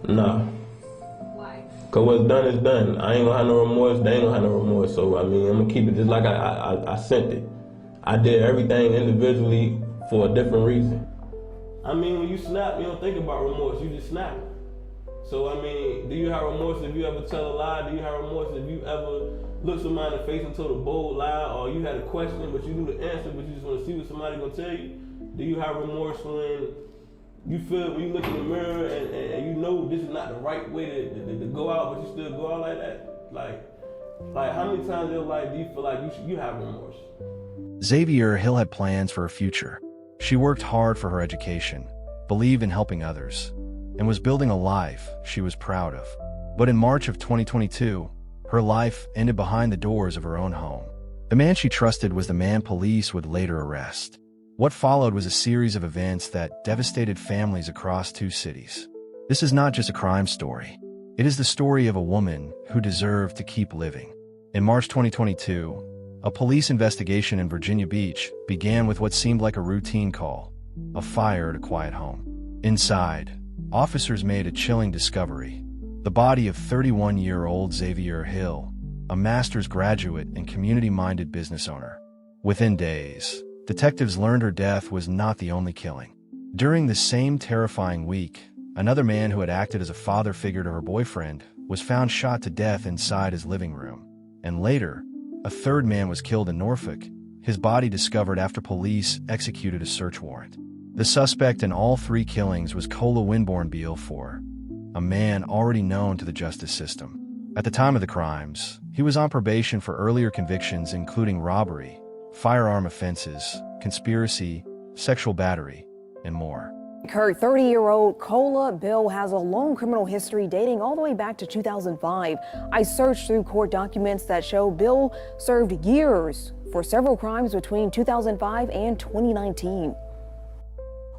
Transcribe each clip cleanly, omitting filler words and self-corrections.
Nah. Why? Cause what's done is done. I ain't gonna have no remorse. They ain't gonna have no remorse. So I mean, I'm gonna keep it just like I sent it. I did everything individually for a different reason. I mean, when you snap, you don't think about remorse. You just snap. So I mean, do you have remorse if you ever tell a lie? Do you have remorse if you ever look somebody in the face and told a bold lie, or you had a question but you knew the answer but you just want to see what somebody gonna tell you? Do you have remorse when you feel when you look in the mirror and you know this is not the right way to go out, but you still go out like that? Like how many times in your life do you feel like you have remorse? Czavi'er Hill had plans for her future. She worked hard for her education, believed in helping others, and was building a life she was proud of. But in March of 2022, her life ended behind the doors of her own home. The man she trusted was the man police would later arrest. What followed was a series of events that devastated families across 2 cities. This is not just a crime story. It is the story of a woman who deserved to keep living. In March 2022, a police investigation in Virginia Beach began with what seemed like a routine call, a fire at a quiet home. Inside, officers made a chilling discovery: the body of 31-year-old Czavi'er Hill, a master's graduate and community-minded business owner. Within days, detectives learned her death was not the only killing. During the same terrifying week, another man who had acted as a father figure to her boyfriend was found shot to death inside his living room. And later, a third man was killed in Norfolk, his body discovered after police executed a search warrant. The suspect in all 3 killings was Winborne Beale IV, a man already known to the justice system. At the time of the crimes, he was on probation for earlier convictions including robbery, firearm offenses, conspiracy, sexual battery, and more. Her 30-year-old Cola Bill has a long criminal history dating all the way back to 2005. I searched through court documents that show Bill served years for several crimes between 2005 and 2019.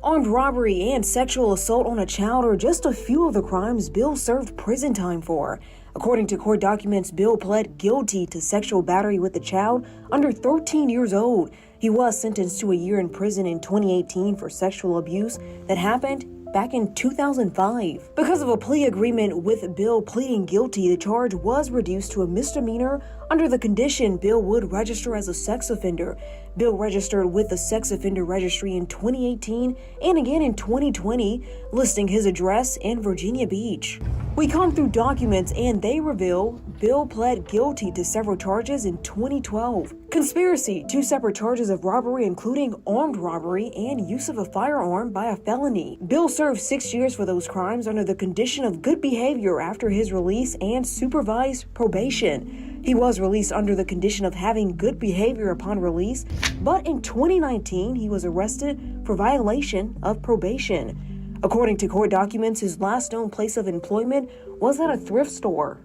Armed robbery and sexual assault on a child are just a few of the crimes Bill served prison time for. According to court documents, Bill pled guilty to sexual battery with a child under 13 years old. He was sentenced to a year in prison in 2018 for sexual abuse that happened back in 2005. Because of a plea agreement with Bill pleading guilty, the charge was reduced to a misdemeanor under the condition Bill would register as a sex offender. Bill registered with the Sex Offender Registry in 2018 and again in 2020, listing his address in Virginia Beach. We combed through documents and they reveal Bill pled guilty to several charges in 2012. Conspiracy, 2 separate charges of robbery including armed robbery and use of a firearm by a felony. Bill served 6 years for those crimes under the condition of good behavior after his release and supervised probation. He was released under the condition of having good behavior upon release, but in 2019 he was arrested for violation of probation. According to court documents, his last known place of employment was at a thrift store.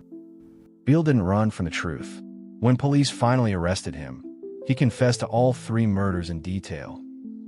Beale didn't run from the truth. When police finally arrested him, he confessed to all 3 murders in detail,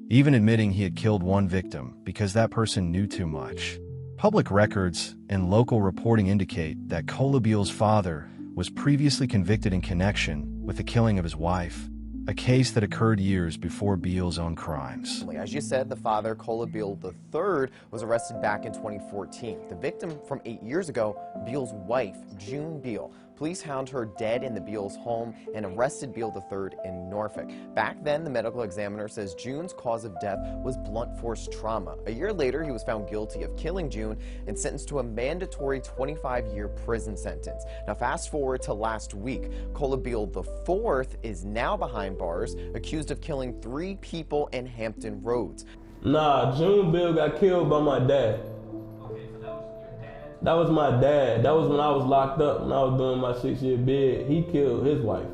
even admitting he had killed one victim because that person knew too much. Public records and local reporting indicate that Beale's father was previously convicted in connection with the killing of his wife, a case that occurred years before Beale's own crimes. As you said, the father, Beale III, was arrested back in 2014. The victim from 8 years ago, Beale's wife, June Beale. Police found her dead in the Beale's home and arrested Beale III in Norfolk. Back then, the medical examiner says June's cause of death was blunt force trauma. A year later, he was found guilty of killing June and sentenced to a mandatory 25-year prison sentence. Now, fast forward to last week, Beale IV is now behind bars, accused of killing 3 people in Hampton Roads. Nah, June Bill got killed by my dad. That was my dad. That was when I was locked up, when I was doing my 6-year bid. He killed his wife.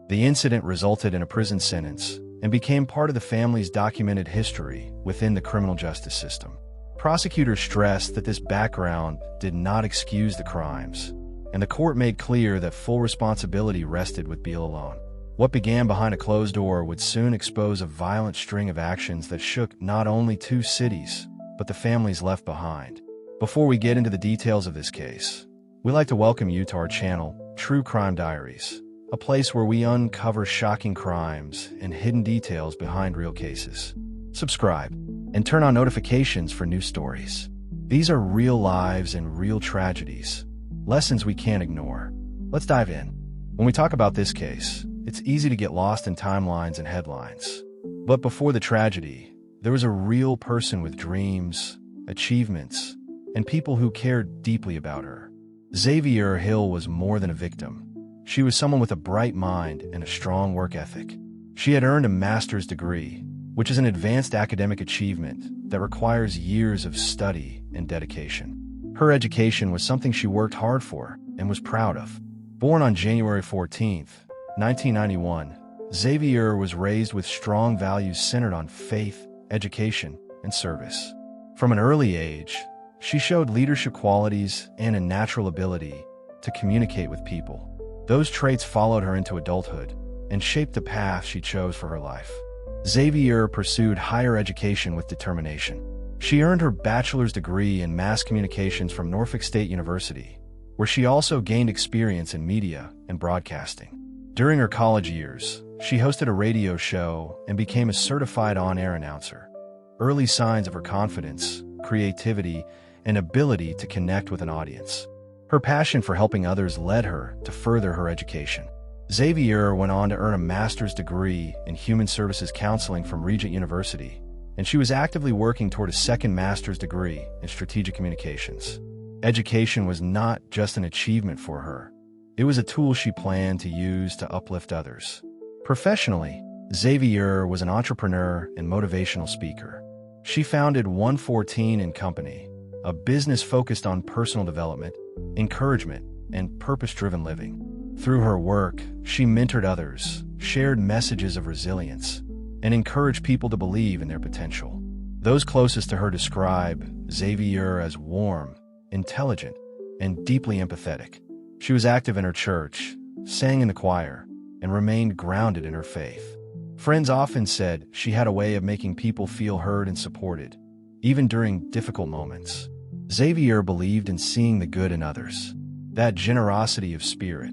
The incident resulted in a prison sentence and became part of the family's documented history within the criminal justice system. Prosecutors stressed that this background did not excuse the crimes, and the court made clear that full responsibility rested with Beale alone. What began behind a closed door would soon expose a violent string of actions that shook not only 2 cities, but the families left behind. Before we get into the details of this case, we'd like to welcome you to our channel, True Crime Diaries, a place where we uncover shocking crimes and hidden details behind real cases. Subscribe and turn on notifications for new stories. These are real lives and real tragedies, lessons we can't ignore. Let's dive in. When we talk about this case, it's easy to get lost in timelines and headlines. But before the tragedy, there was a real person with dreams, achievements, and people who cared deeply about her. Czavi'er Hill was more than a victim. She was someone with a bright mind and a strong work ethic. She had earned a master's degree, which is an advanced academic achievement that requires years of study and dedication. Her education was something she worked hard for and was proud of. Born on January 14, 1991, Czavi'er was raised with strong values centered on faith, education, and service. From an early age, she showed leadership qualities and a natural ability to communicate with people. Those traits followed her into adulthood and shaped the path she chose for her life. Czavi'er pursued higher education with determination. She earned her bachelor's degree in mass communications from Norfolk State University, where she also gained experience in media and broadcasting. During her college years, she hosted a radio show and became a certified on-air announcer. Early signs of her confidence, creativity, and ability to connect with an audience. Her passion for helping others led her to further her education. Czavi'er went on to earn a master's degree in human services counseling from Regent University, and she was actively working toward a second master's degree in strategic communications. Education was not just an achievement for her. It was a tool she planned to use to uplift others. Professionally, Czavi'er was an entrepreneur and motivational speaker. She founded 114 & Company, a business focused on personal development, encouragement, and purpose-driven living. Through her work, she mentored others, shared messages of resilience, and encouraged people to believe in their potential. Those closest to her describe Czavi'er as warm, intelligent, and deeply empathetic. She was active in her church, sang in the choir, and remained grounded in her faith. Friends often said she had a way of making people feel heard and supported, even during difficult moments. Czavi'er believed in seeing the good in others. That generosity of spirit,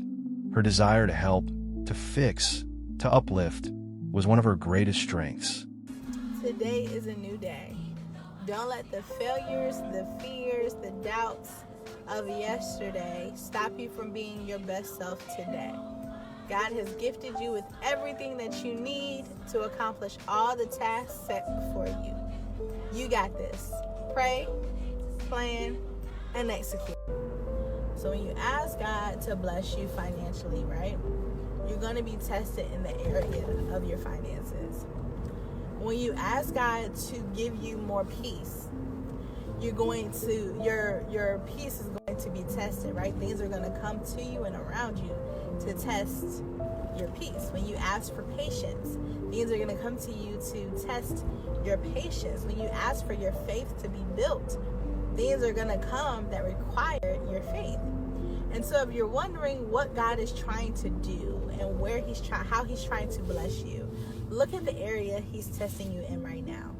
her desire to help, to fix, to uplift, was one of her greatest strengths. Today is a new day. Don't let the failures, the fears, the doubts of yesterday stop you from being your best self today. God has gifted you with everything that you need to accomplish all the tasks set before you. You got this. Pray, plan, and execute. So when you ask God to bless you financially, right, you're going to be tested in the area of your finances. When you ask God to give you more peace, your peace is going to be tested, right? Things are going to come to you and around you to test your peace. When you ask for patience, things are going to come to you to test your patience. When you ask for your faith to be built, things are going to come that require your faith. And so if you're wondering what God is trying to do and how he's trying to bless you, look at the area he's testing you in right now.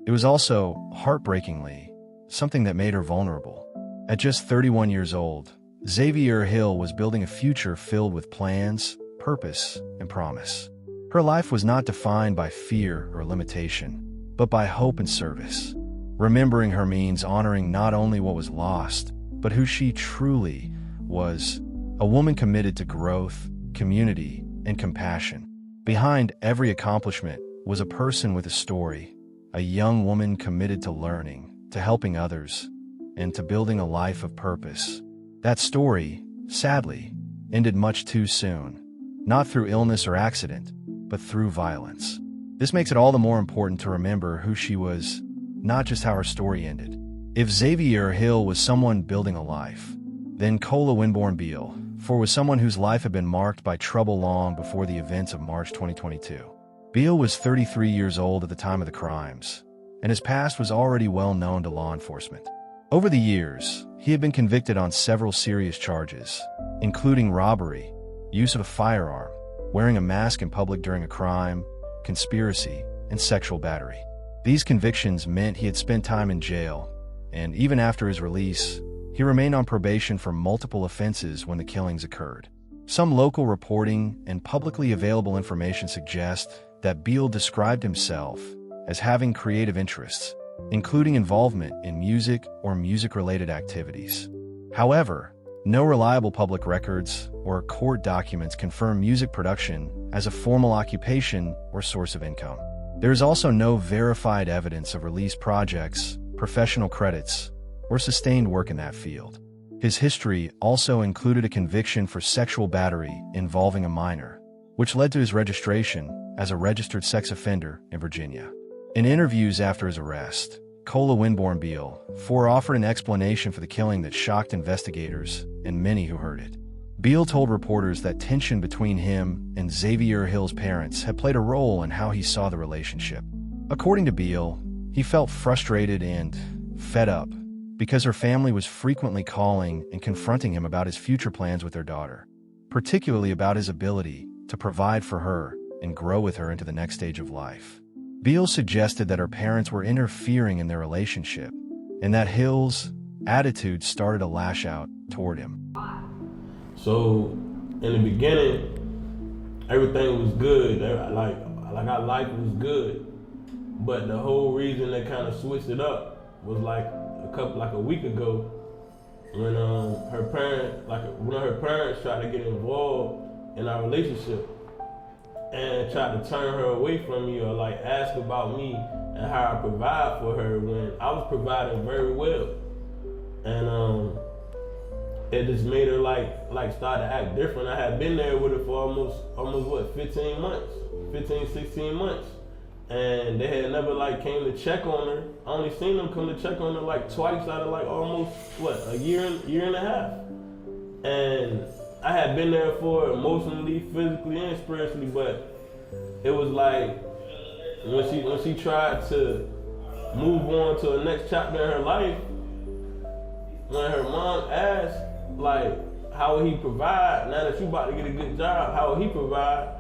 It was also, heartbreakingly, something that made her vulnerable. At just 31 years old, Czavi'er Hill was building a future filled with plans, purpose, and promise. Her life was not defined by fear or limitation, but by hope and service. Remembering her means honoring not only what was lost, but who she truly was, a woman committed to growth, community, and compassion. Behind every accomplishment was a person with a story, a young woman committed to learning, to helping others, and to building a life of purpose. That story, sadly, ended much too soon, not through illness or accident, but through violence. This makes it all the more important to remember who she was, not just how her story ended. If Czavi'er Hill was someone building a life, then Winborne Beale IV was someone whose life had been marked by trouble long before the events of March 2022. Beale was 33 years old at the time of the crimes, and his past was already well known to law enforcement. Over the years, he had been convicted on several serious charges, including robbery, use of a firearm, wearing a mask in public during a crime, conspiracy, and sexual battery. These convictions meant he had spent time in jail, and even after his release, he remained on probation for multiple offenses when the killings occurred. Some local reporting and publicly available information suggest that Beale described himself as having creative interests, including involvement in music or music-related activities. However, no reliable public records or court documents confirm music production as a formal occupation or source of income. There is also no verified evidence of released projects, professional credits, or sustained work in that field. His history also included a conviction for sexual battery involving a minor, which led to his registration as a registered sex offender in Virginia. In interviews after his arrest, Winborne Beale IV offered an explanation for the killing that shocked investigators and many who heard it. Beale told reporters that tension between him and Czavi'er Hill's parents had played a role in how he saw the relationship. According to Beale, he felt frustrated and fed up because her family was frequently calling and confronting him about his future plans with their daughter, particularly about his ability to provide for her and grow with her into the next stage of life. Beale suggested that her parents were interfering in their relationship and that Hill's attitude started to lash out toward him. So in the beginning, everything was good. Like our life was good. But the whole reason they kind of switched it up was like a week ago when one of her parents tried to get involved in our relationship and tried to turn her away from me or like ask about me and how I provide for her when I was providing very well. And it just made her like start to act different. I had been there with her for almost 15 months, 16 months. And they had never like came to check on her. I only seen them come to check on her like twice out of like almost a year and a half. And I had been there for her emotionally, physically, and spiritually, but it was like when she tried to move on to the next chapter in her life, when her mom asked like how would he provide now that you about to get a good job, how would he provide?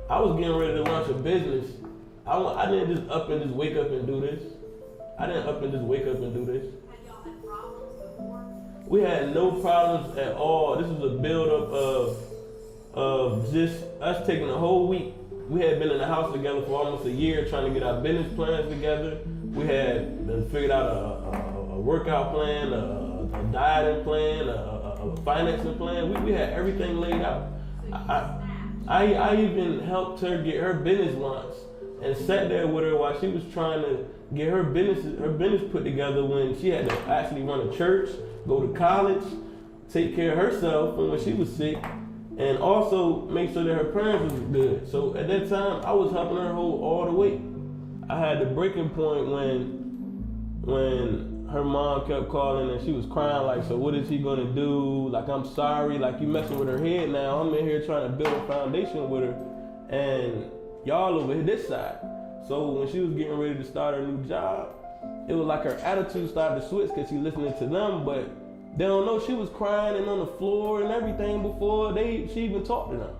I was getting ready to launch a business. I didn't just up and just wake up and do this. Had y'all had problems before? We had no problems at all. This was a buildup of just us taking a whole week. We had been in the house together for almost a year trying to get our business plans together. We had figured out a workout plan, a dieting plan, a financing plan. We had everything laid out. I even helped her get her business launched and sat there with her while she was trying to get her business put together when she had to actually run a church, go to college, take care of herself from when she was sick, and also make sure that her parents was good. So at that time, I was helping her hold all the weight. I had the breaking point when her mom kept calling and she was crying like, so what is he gonna do? Like, I'm sorry, like you messing with her head now. I'm in here trying to build a foundation with her, and y'all over this side. So when she was getting ready to start her new job, it was like her attitude started to switch because she listening to them, but they don't know she was crying and on the floor and everything before she even talked to them.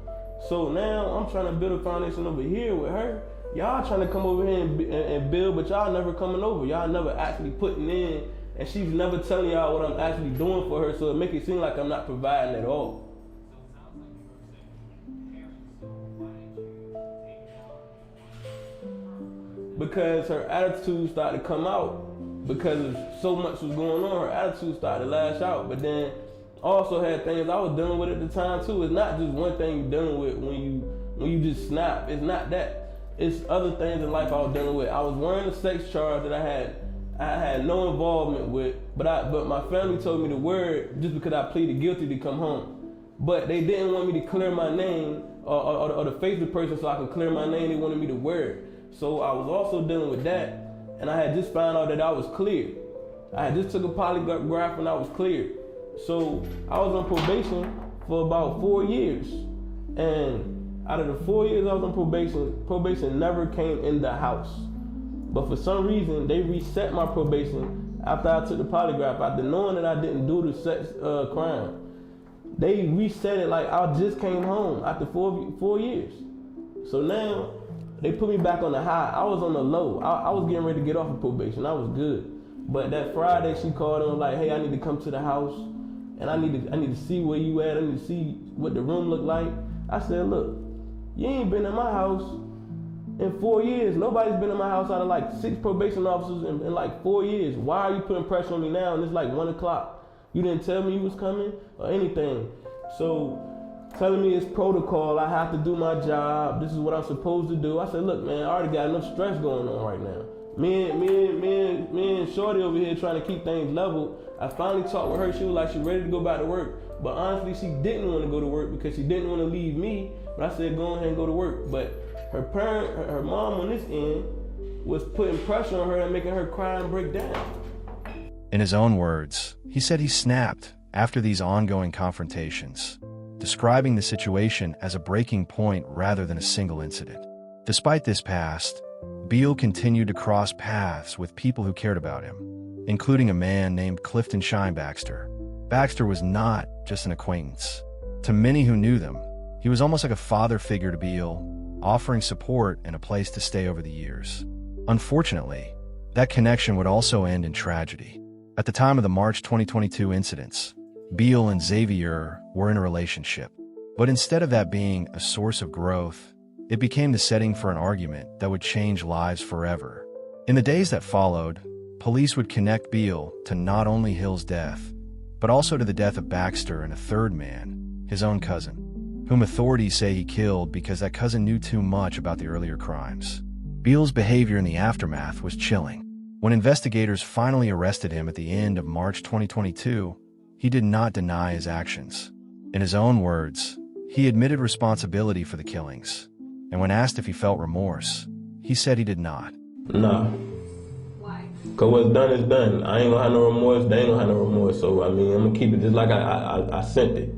So now I'm trying to build a foundation over here with her. Y'all trying to come over here and build, but y'all never coming over. Y'all never actually putting in, and she's never telling y'all what I'm actually doing for her, so it make it seem like I'm not providing at all. Because her attitude started to come out, because so much was going on, her attitude started to lash out. But then also had things I was dealing with at the time too. It's not just one thing you're dealing with when you just snap. It's not that. It's other things in life I was dealing with. I was wearing a sex charge that I had no involvement with, but my family told me to wear it just because I pleaded guilty to come home. But they didn't want me to clear my name or to face the person so I can clear my name. They wanted me to wear it. So I was also dealing with that, and I had just found out that I was cleared. I had just took a polygraph and I was cleared. So I was on probation for about 4 years. And out of the 4 years I was on probation never came in the house. But for some reason, they reset my probation after I took the polygraph, after knowing that I didn't do the sex crime. They reset it like I just came home after 4 years. So now, they put me back on the high. I was on the low. I was getting ready to get off of probation. I was good. But that Friday, she called and was like, hey, I need to come to the house, and I need to see where you at. I need to see what the room looked like. I said, look, you ain't been in my house In 4 years, nobody's been in my house out of like 6 probation officers in like 4 years. Why are you putting pressure on me now? And it's like 1 o'clock. You didn't tell me you was coming or anything. So telling me it's protocol, I have to do my job, this is what I'm supposed to do. I said, look, man, I already got enough stress going on right now. Me and Shorty over here trying to keep things level. I finally talked with her. She was like, she ready to go back to work. But honestly, she didn't want to go to work because she didn't want to leave me. But I said, go ahead and go to work. But her mom on this end was putting pressure on her and making her cry and break down. In his own words, he said he snapped after these ongoing confrontations, describing the situation as a breaking point rather than a single incident. Despite this past, Beale continued to cross paths with people who cared about him, including a man named Clifton Shine Baxter. Baxter was not just an acquaintance. To many who knew them, he was almost like a father figure to Beale, offering support and a place to stay over the years. Unfortunately, that connection would also end in tragedy. At the time of the March 2022 incidents, Beale and Czavi'er were in a relationship. But instead of that being a source of growth, it became the setting for an argument that would change lives forever. In the days that followed, police would connect Beale to not only Hill's death, but also to the death of Baxter and a third man, his own cousin, whom authorities say he killed because that cousin knew too much about the earlier crimes. Beale's behavior in the aftermath was chilling. When investigators finally arrested him at the end of March 2022, he did not deny his actions. In his own words, he admitted responsibility for the killings, and when asked if he felt remorse, he said he did not. Nah. Why? Cause what's done is done. I ain't gonna have no remorse, they ain't gonna have no remorse. So I mean, I'm gonna keep it just like I sent it.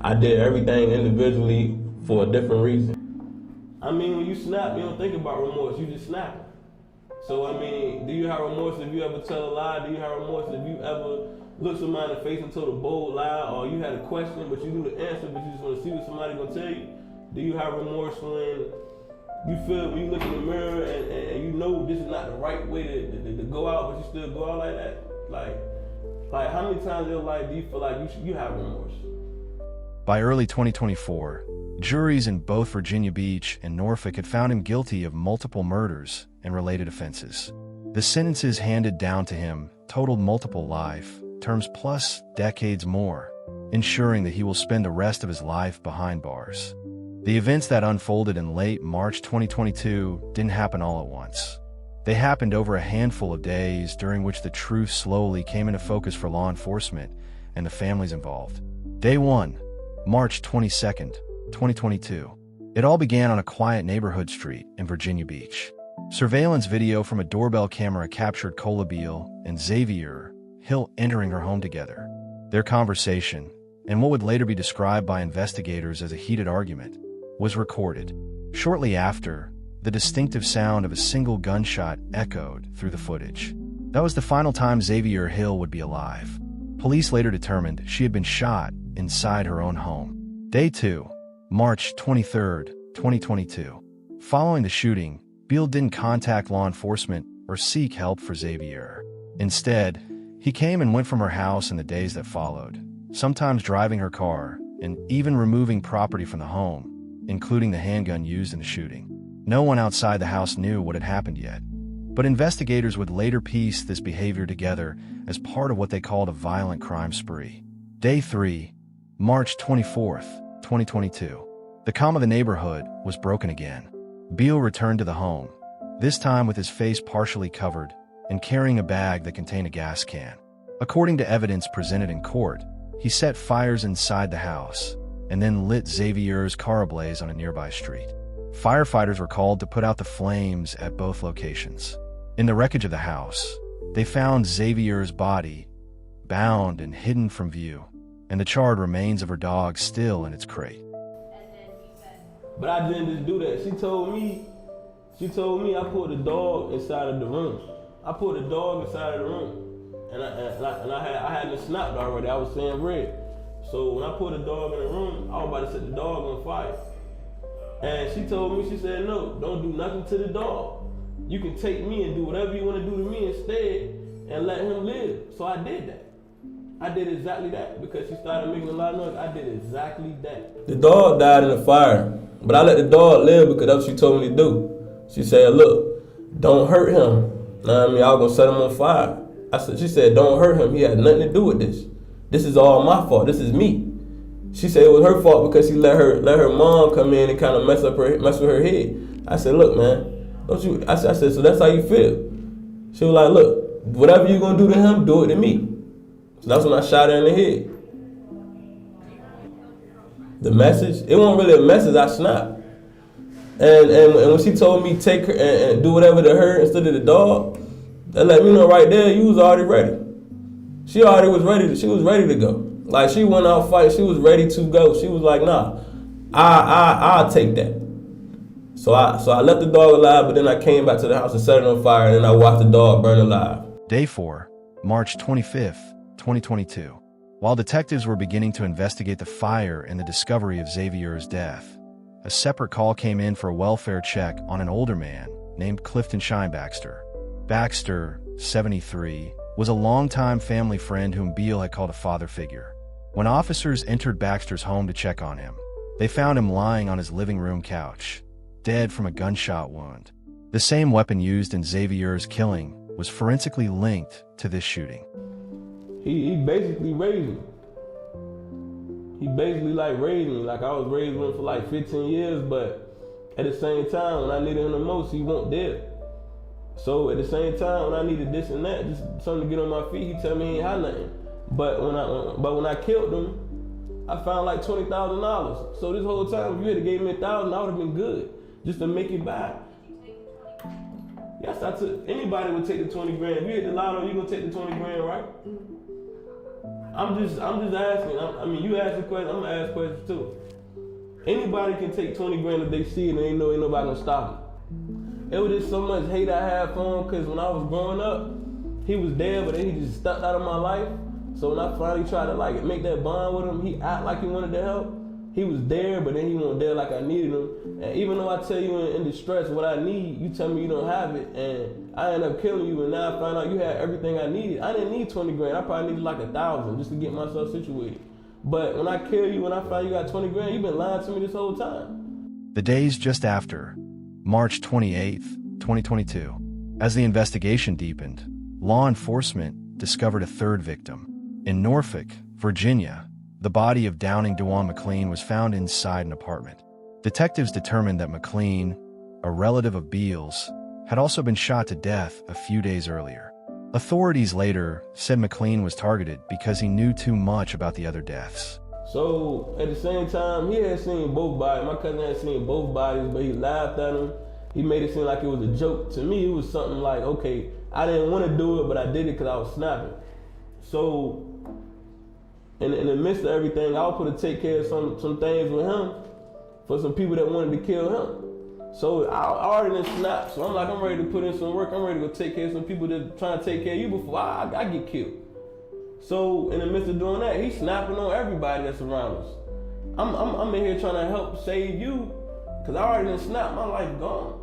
I did everything individually for a different reason. I mean, when you snap, you don't think about remorse, you just snap. So I mean, do you have remorse if you ever tell a lie? Do you have remorse if you ever look somebody in the face and told a bold lie, or you had a question but you knew the answer but you just want to see what somebody gonna tell you? Do you have remorse when you feel, when you look in the mirror and you know this is not the right way to go out, but you still go out like that? Like how many times in your life do you feel like you have remorse? By early 2024, juries in both Virginia Beach and Norfolk had found him guilty of multiple murders and related offenses. The sentences handed down to him totaled multiple life terms plus decades more, ensuring that he will spend the rest of his life behind bars. The events that unfolded in late March 2022 didn't happen all at once. They happened over a handful of days, during which the truth slowly came into focus for law enforcement and the families involved. Day 1, March 22nd, 2022. It all began on a quiet neighborhood street in Virginia Beach. Surveillance video from a doorbell camera captured Czavi'er Beale and Czavi'er Hill entering her home together. Their conversation, and what would later be described by investigators as a heated argument, was recorded. Shortly after, the distinctive sound of a single gunshot echoed through the footage. That was the final time Czavi'er Hill would be alive. Police later determined she had been shot inside her own home. Day 2, March 23rd, 2022. Following the shooting, Beale didn't contact law enforcement or seek help for Czavi'er. Instead, he came and went from her house in the days that followed, sometimes driving her car and even removing property from the home, including the handgun used in the shooting. No one outside the house knew what had happened yet, but investigators would later piece this behavior together as part of what they called a violent crime spree. Day 3, March 24th, 2022. The calm of the neighborhood was broken again. Beale returned to the home, this time with his face partially covered and carrying a bag that contained a gas can. According to evidence presented in court, he set fires inside the house and then lit Czavi'er's car ablaze on a nearby street. Firefighters were called to put out the flames at both locations. In the wreckage of the house, they found Czavi'er's body, bound and hidden from view, and the charred remains of her dog still in its crate. But I didn't just do that. She told me I put the dog inside of the room. I put the dog inside of the room. And I had it snapped already. I was saying red. So when I put the dog in the room, I was about to set the dog on fire. And she told me, she said, no, don't do nothing to the dog. You can take me and do whatever you want to do to me instead and let him live. So I did that. I did exactly that because she started making a lot of noise. I did exactly that. The dog died in the fire, but I let the dog live because that's what she told me to do. She said, look, don't hurt him. Know what I mean? I was gonna set him on fire. She said, don't hurt him. He had nothing to do with this. This is all my fault. This is me. She said it was her fault because she let her mom come in and kind of mess with her head. I said, look, man, don't you? I said, so that's how you feel. She was like, look, whatever you gonna do to him, do it to me. So that's when I shot her in the head. The message, it wasn't really a message. I snapped. And when she told me take her and do whatever to her instead of the dog, that let me know right there you was already ready. She already was ready. She was ready to go. Like she went out fight. She was ready to go. She was like, nah, I'll take that. So I left the dog alive, but then I came back to the house and set it on fire, and then I watched the dog burn alive. Day 4, March 25th, 2022. While detectives were beginning to investigate the fire and the discovery of Czavi'er's death, a separate call came in for a welfare check on an older man named Clifton Baxter. Baxter, 73, was a longtime family friend whom Beale had called a father figure. When officers entered Baxter's home to check on him, they found him lying on his living room couch, dead from a gunshot wound. The same weapon used in Czavi'er's killing was forensically linked to this shooting. He basically raised me. He basically raised me. Like I was raised with him for 15 years, but at the same time, when I needed him the most, he wasn't there. So at the same time, when I needed this and that, just something to get on my feet, he tell me he ain't had nothing. But when I killed him, I found $20,000. So this whole time, if you had gave me $1,000, I would have been good, just to make it back. Yes, I took. Anybody would take the 20 grand. If you hit the lotto, you gonna take the 20 grand, right? I'm just asking. I mean, you ask a question, I'm gonna ask questions too. Anybody can take 20 grand if they see it and they know ain't nobody gonna stop them. It was just so much hate I had for him because when I was growing up, he was there, but then he just stepped out of my life. So when I finally tried to make that bond with him, he act like he wanted to help. He was there, but then he wasn't there like I needed him. And even though I tell you in distress what I need, you tell me you don't have it, and I end up killing you, and now I find out you had everything I needed. I didn't need 20 grand. I probably needed 1,000 just to get myself situated. But when I kill you, when I find you got 20 grand, you've been lying to me this whole time. The days just after, March 28th, 2022, as the investigation deepened, law enforcement discovered a third victim. In Norfolk, Virginia, the body of Downing DeJuan McLean was found inside an apartment. Detectives determined that McLean, a relative of Beale's, had also been shot to death a few days earlier. Authorities later said McLean was targeted because he knew too much about the other deaths. So at the same time, he had seen both bodies. My cousin had seen both bodies, but he laughed at them. He made it seem like it was a joke. To me, it was something like, okay, I didn't want to do it, but I did it because I was snapping. So in the midst of everything, I was supposed to take care of some things with him for some people that wanted to kill him. So I already done snapped. So I'm ready to put in some work. I'm ready to go take care of some people that trying to take care of you before I get killed. So in the midst of doing that, he's snapping on everybody that's around us. I'm in here trying to help save you because I already done snapped. My life gone.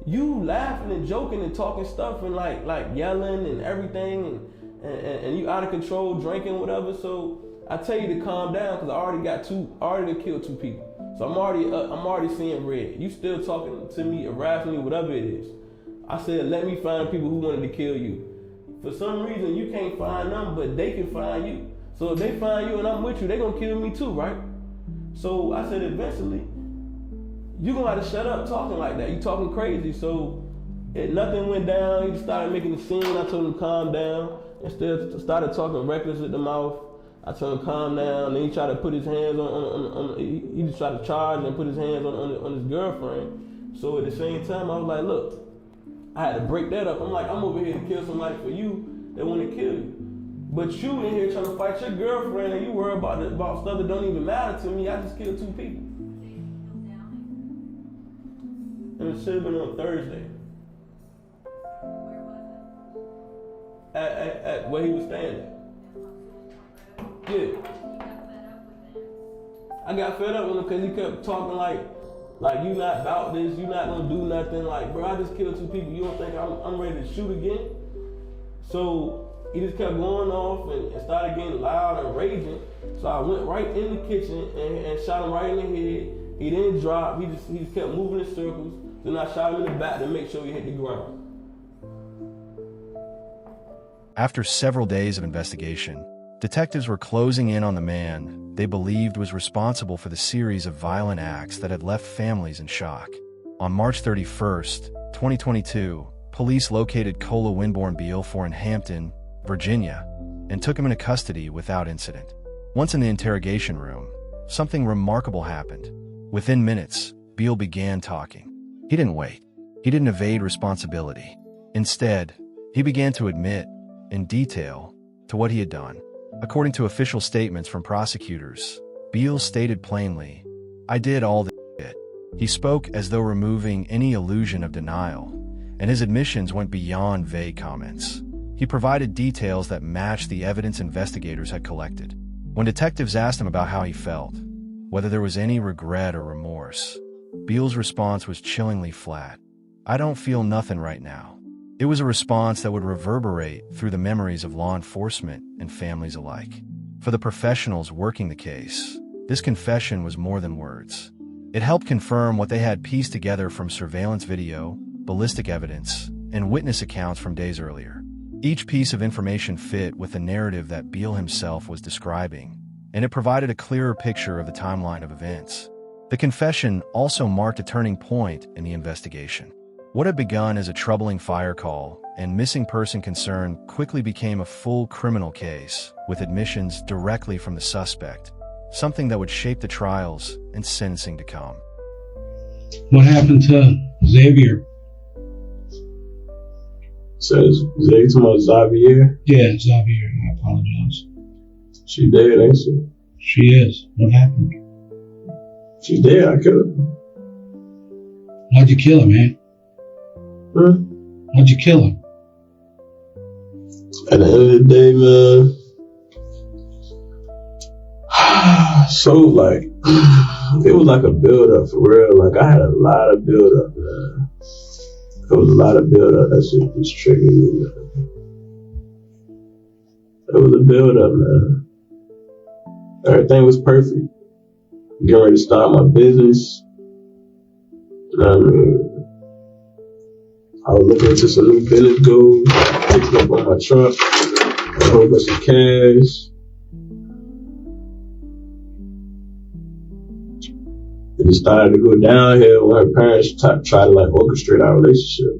You laughing and joking and talking stuff and like yelling and everything and you out of control, drinking, whatever. So I tell you to calm down because I already killed 2 people. So I'm already seeing red. You still talking to me, harassing me, whatever it is. I said, let me find people who wanted to kill you. For some reason, you can't find them, but they can find you. So if they find you and I'm with you, they gonna kill me too, right? So I said, eventually, you gonna have to shut up talking like that. You talking crazy. So nothing went down. He started making a scene. I told him to calm down. Instead, started talking reckless with the mouth. I told him calm down. Then he tried to put his hands on he just tried to charge and put his hands on his girlfriend. So at the same time, I was like, look, I had to break that up. I'm like, I'm over here to kill somebody for you that want to kill you. But you in here trying to fight your girlfriend and you worry about stuff that don't even matter to me. I just killed 2 people. And it should have been on Thursday. At where he was standing. Yeah. I got fed up with him because he kept talking like you not about this, you not gonna do nothing. Like, bro, I just killed 2 people. You don't think I'm ready to shoot again? So he just kept going off and started getting loud and raging. So I went right in the kitchen and shot him right in the head. He didn't drop. He just kept moving in circles. Then I shot him in the back to make sure he hit the ground. After several days of investigation, detectives were closing in on the man they believed was responsible for the series of violent acts that had left families in shock. On March 31st, 2022, police located Winborne Beale IV in Hampton, Virginia, and took him into custody without incident. Once in the interrogation room, something remarkable happened. Within minutes, Beale began talking. He didn't wait. He didn't evade responsibility. Instead, he began to admit, in detail, to what he had done. According to official statements from prosecutors, Beale stated plainly, "I did all this shit." He spoke as though removing any illusion of denial, and his admissions went beyond vague comments. He provided details that matched the evidence investigators had collected. When detectives asked him about how he felt, whether there was any regret or remorse, Beale's response was chillingly flat. "I don't feel nothing right now." It was a response that would reverberate through the memories of law enforcement and families alike. For the professionals working the case, this confession was more than words. It helped confirm what they had pieced together from surveillance video, ballistic evidence, and witness accounts from days earlier. Each piece of information fit with the narrative that Beale himself was describing, and it provided a clearer picture of the timeline of events. The confession also marked a turning point in the investigation. What had begun as a troubling fire call and missing person concern quickly became a full criminal case, with admissions directly from the suspect, something that would shape the trials and sentencing to come. What happened to Czavi'er? Says, is they talking about Czavi'er? Yeah, Czavi'er. I apologize. She dead, ain't she? She is. What happened? She dead, I killed her. How'd you kill her, man? Huh? How'd you kill her? At the end of the day, man, so like, it was like a build-up for real. Like, I had a lot of build-up, man. There was a lot of build-up. That shit just triggered me, man. It was a build-up, man. Everything was perfect. Getting ready to start my business. You know what I mean? I was looking into some new business goals, picking up on my truck, a whole bunch of cash. It just started to go downhill when her parents tried to like orchestrate our relationship.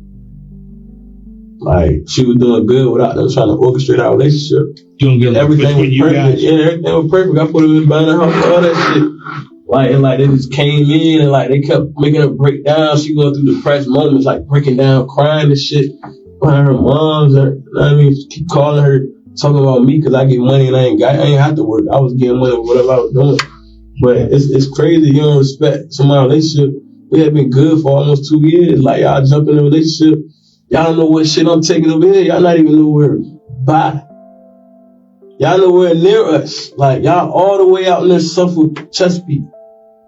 Like, she was doing good without them trying to orchestrate our relationship. Doing good. Everything was perfect. Guys. Yeah, everything was perfect. I put them in buying a house, all that shit. Like, and like they just came in and like they kept making her break down. She going through depressed moments, like breaking down, crying and shit. Behind her moms, you know what I mean? Keep calling her, talking about me because I get money and I ain't have to work. I was getting money with whatever I was doing. But it's crazy. You don't respect somebody's relationship. We had been good for almost 2 years. Like, y'all jump in a relationship. Y'all don't know what shit I'm taking over here. Y'all not even nowhere by. Y'all nowhere near us. Like, y'all all the way out in this Suffolk, Chesapeake,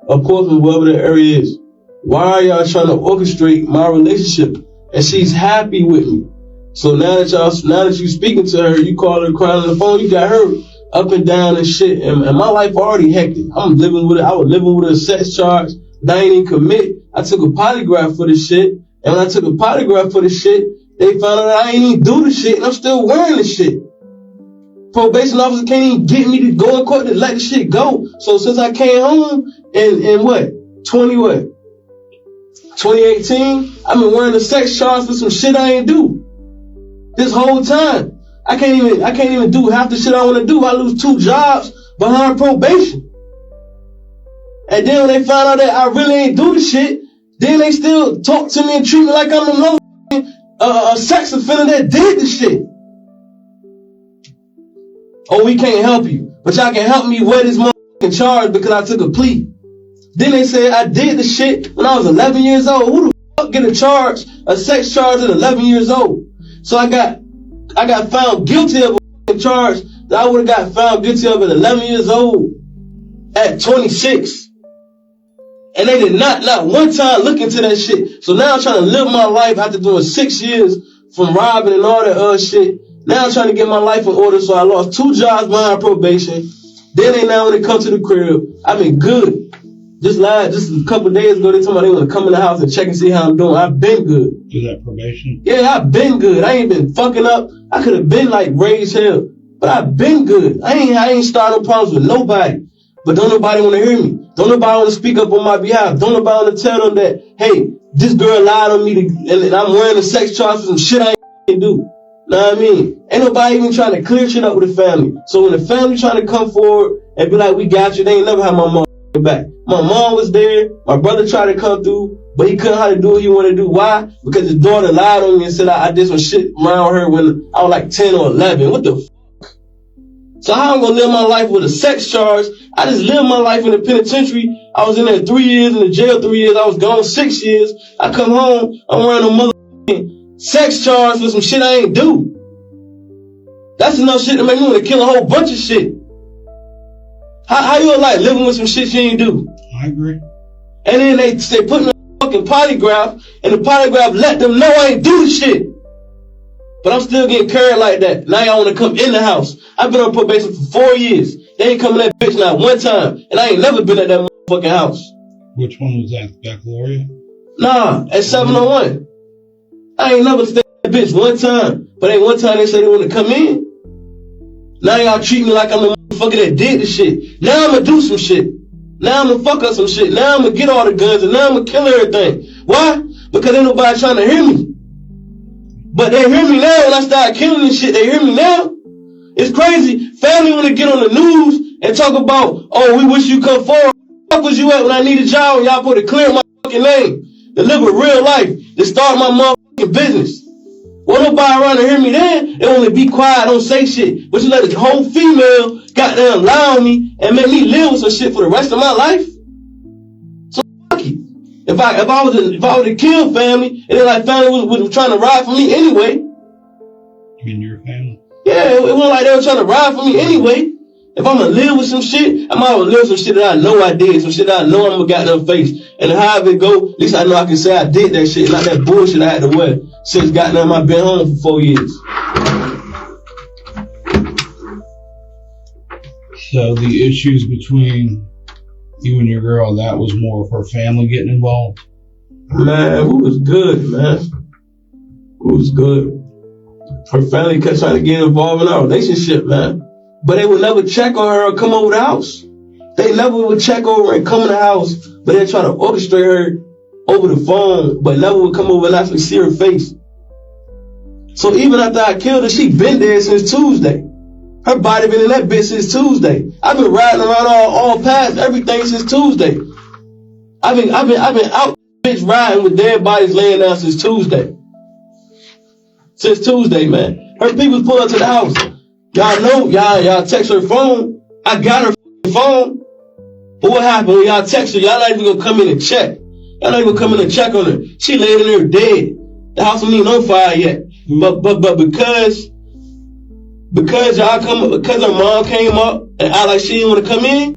of course, wherever the area is. Why are y'all trying to orchestrate my relationship? And she's happy with me. So now that you speaking to her, you call her crying on the phone, you got her up and down and shit. And my life already hectic. I was living with a sex charge that I ain't even commit. I took a polygraph for this shit. And when I took a polygraph for this shit, they found out that I ain't even do the shit, and I'm still wearing the shit. Probation officer can't even get me to go in court to let the shit go. So since I came home in 2018, I've been wearing a sex charge for some shit I ain't do. This whole time. I can't even do half the shit I want to do. I lose 2 jobs behind probation. And then when they find out that I really ain't do the shit, then they still talk to me and treat me like I'm a sex offender that did the shit. Oh, we can't help you, but y'all can help me wear this motherfucking charge because I took a plea. Then they said I did the shit when I was 11 years old. Who the fuck get a sex charge at 11 years old? So I got found guilty of a charge that I would have got found guilty of at 11 years old at 26. And they did not one time look into that shit. So now I'm trying to live my life after doing 6 years from robbing and all that other shit. Now I'm trying to get my life in order. So I lost 2 jobs behind probation. Then when they come to the crib, I've been good. Just a couple of days ago, they told me they want to come in the house and check and see how I'm doing. I've been good. Is that probation? Yeah, I've been good. I ain't been fucking up. I could have been like raised hell, but I've been good. I ain't started no problems with nobody. But don't nobody want to hear me. Don't nobody want to speak up on my behalf. Don't nobody want to tell them that, hey, this girl lied on me and I'm wearing a sex charge for some shit I ain't do. Know what I mean? Ain't nobody even trying to clear shit up with the family. So when the family trying to come forward and be like, we got you, they ain't never had my mom back. My mom was there. My brother tried to come through, but he couldn't how to do what he wanted to do. Why? Because his daughter lied on me and said I did some shit around her when I was like 10 or 11. What the fuck? So how I'm gonna live my life with a sex charge? I just lived my life in the penitentiary. I was in there 3 years, in the jail 3 years. I was gone 6 years. I come home, I'm wearing a motherfucking sex charge for some shit I ain't do. That's enough shit to make me want to kill a whole bunch of shit. How you like living with some shit you ain't do? I agree. And then they put me on a fucking polygraph, and the polygraph let them know I ain't do the shit. But I'm still getting carried like that. Now y'all want to come in the house. I've been on probation for 4 years. They ain't coming that bitch not one time. And I ain't never been at that motherfucking house. Which one was that? Baccalaureate? Nah, at 701. I ain't never stayed at that bitch one time. But ain't one time they said they want to come in. Now y'all treat me like I'm the motherfucker that did the shit. Now I'm gonna do some shit. Now I'm gonna fuck up some shit. Now I'm gonna get all the guns and now I'm gonna kill everything. Why? Because ain't nobody trying to hear me. But they hear me now when I start killing this shit. They hear me now. It's crazy. Family want to get on the news and talk about, oh, we wish you come forward. Where the fuck was you at when I needed y'all? Y'all put to clear my fucking name. To live a real life. To start my motherfucking business. Won't nobody around to hear me then? They only be quiet, don't say shit. But you let a whole female goddamn lie on me and make me live with some shit for the rest of my life? So fuck you. If I was to kill family, and then like family was trying to ride for me anyway. You mean your family? Yeah, it wasn't like they were trying to ride for me anyway. If I'm gonna live with some shit, I might as well live with some shit that I know I did, some shit that I know I'm gonna goddamn face. And however it go, at least I know I can say I did that shit, not that bullshit I had to wear since goddamn I've been home for 4 years. So the issues between you and your girl, that was more of her family getting involved? Man, who was good, man? Who was good? Her family kept trying to get involved in our relationship, man. But they would never check on her or come over the house. They never would check over and come in the house, but they try to orchestrate her over the phone, but never would come over and actually see her face. So even after I killed her, she been there since Tuesday. Her body been in that bitch since Tuesday. I've been riding around all past everything since Tuesday. I've been out bitch riding with dead bodies laying down since Tuesday. Since Tuesday, man. Her people pull up to the house. Y'all know, y'all text her phone. I got her phone. But what happened when y'all text her? Y'all not even gonna come in and check. Y'all not even come in and check on her. She laid in there dead. The house wasn't even on fire yet. But because her mom came up and act like she didn't want to come in,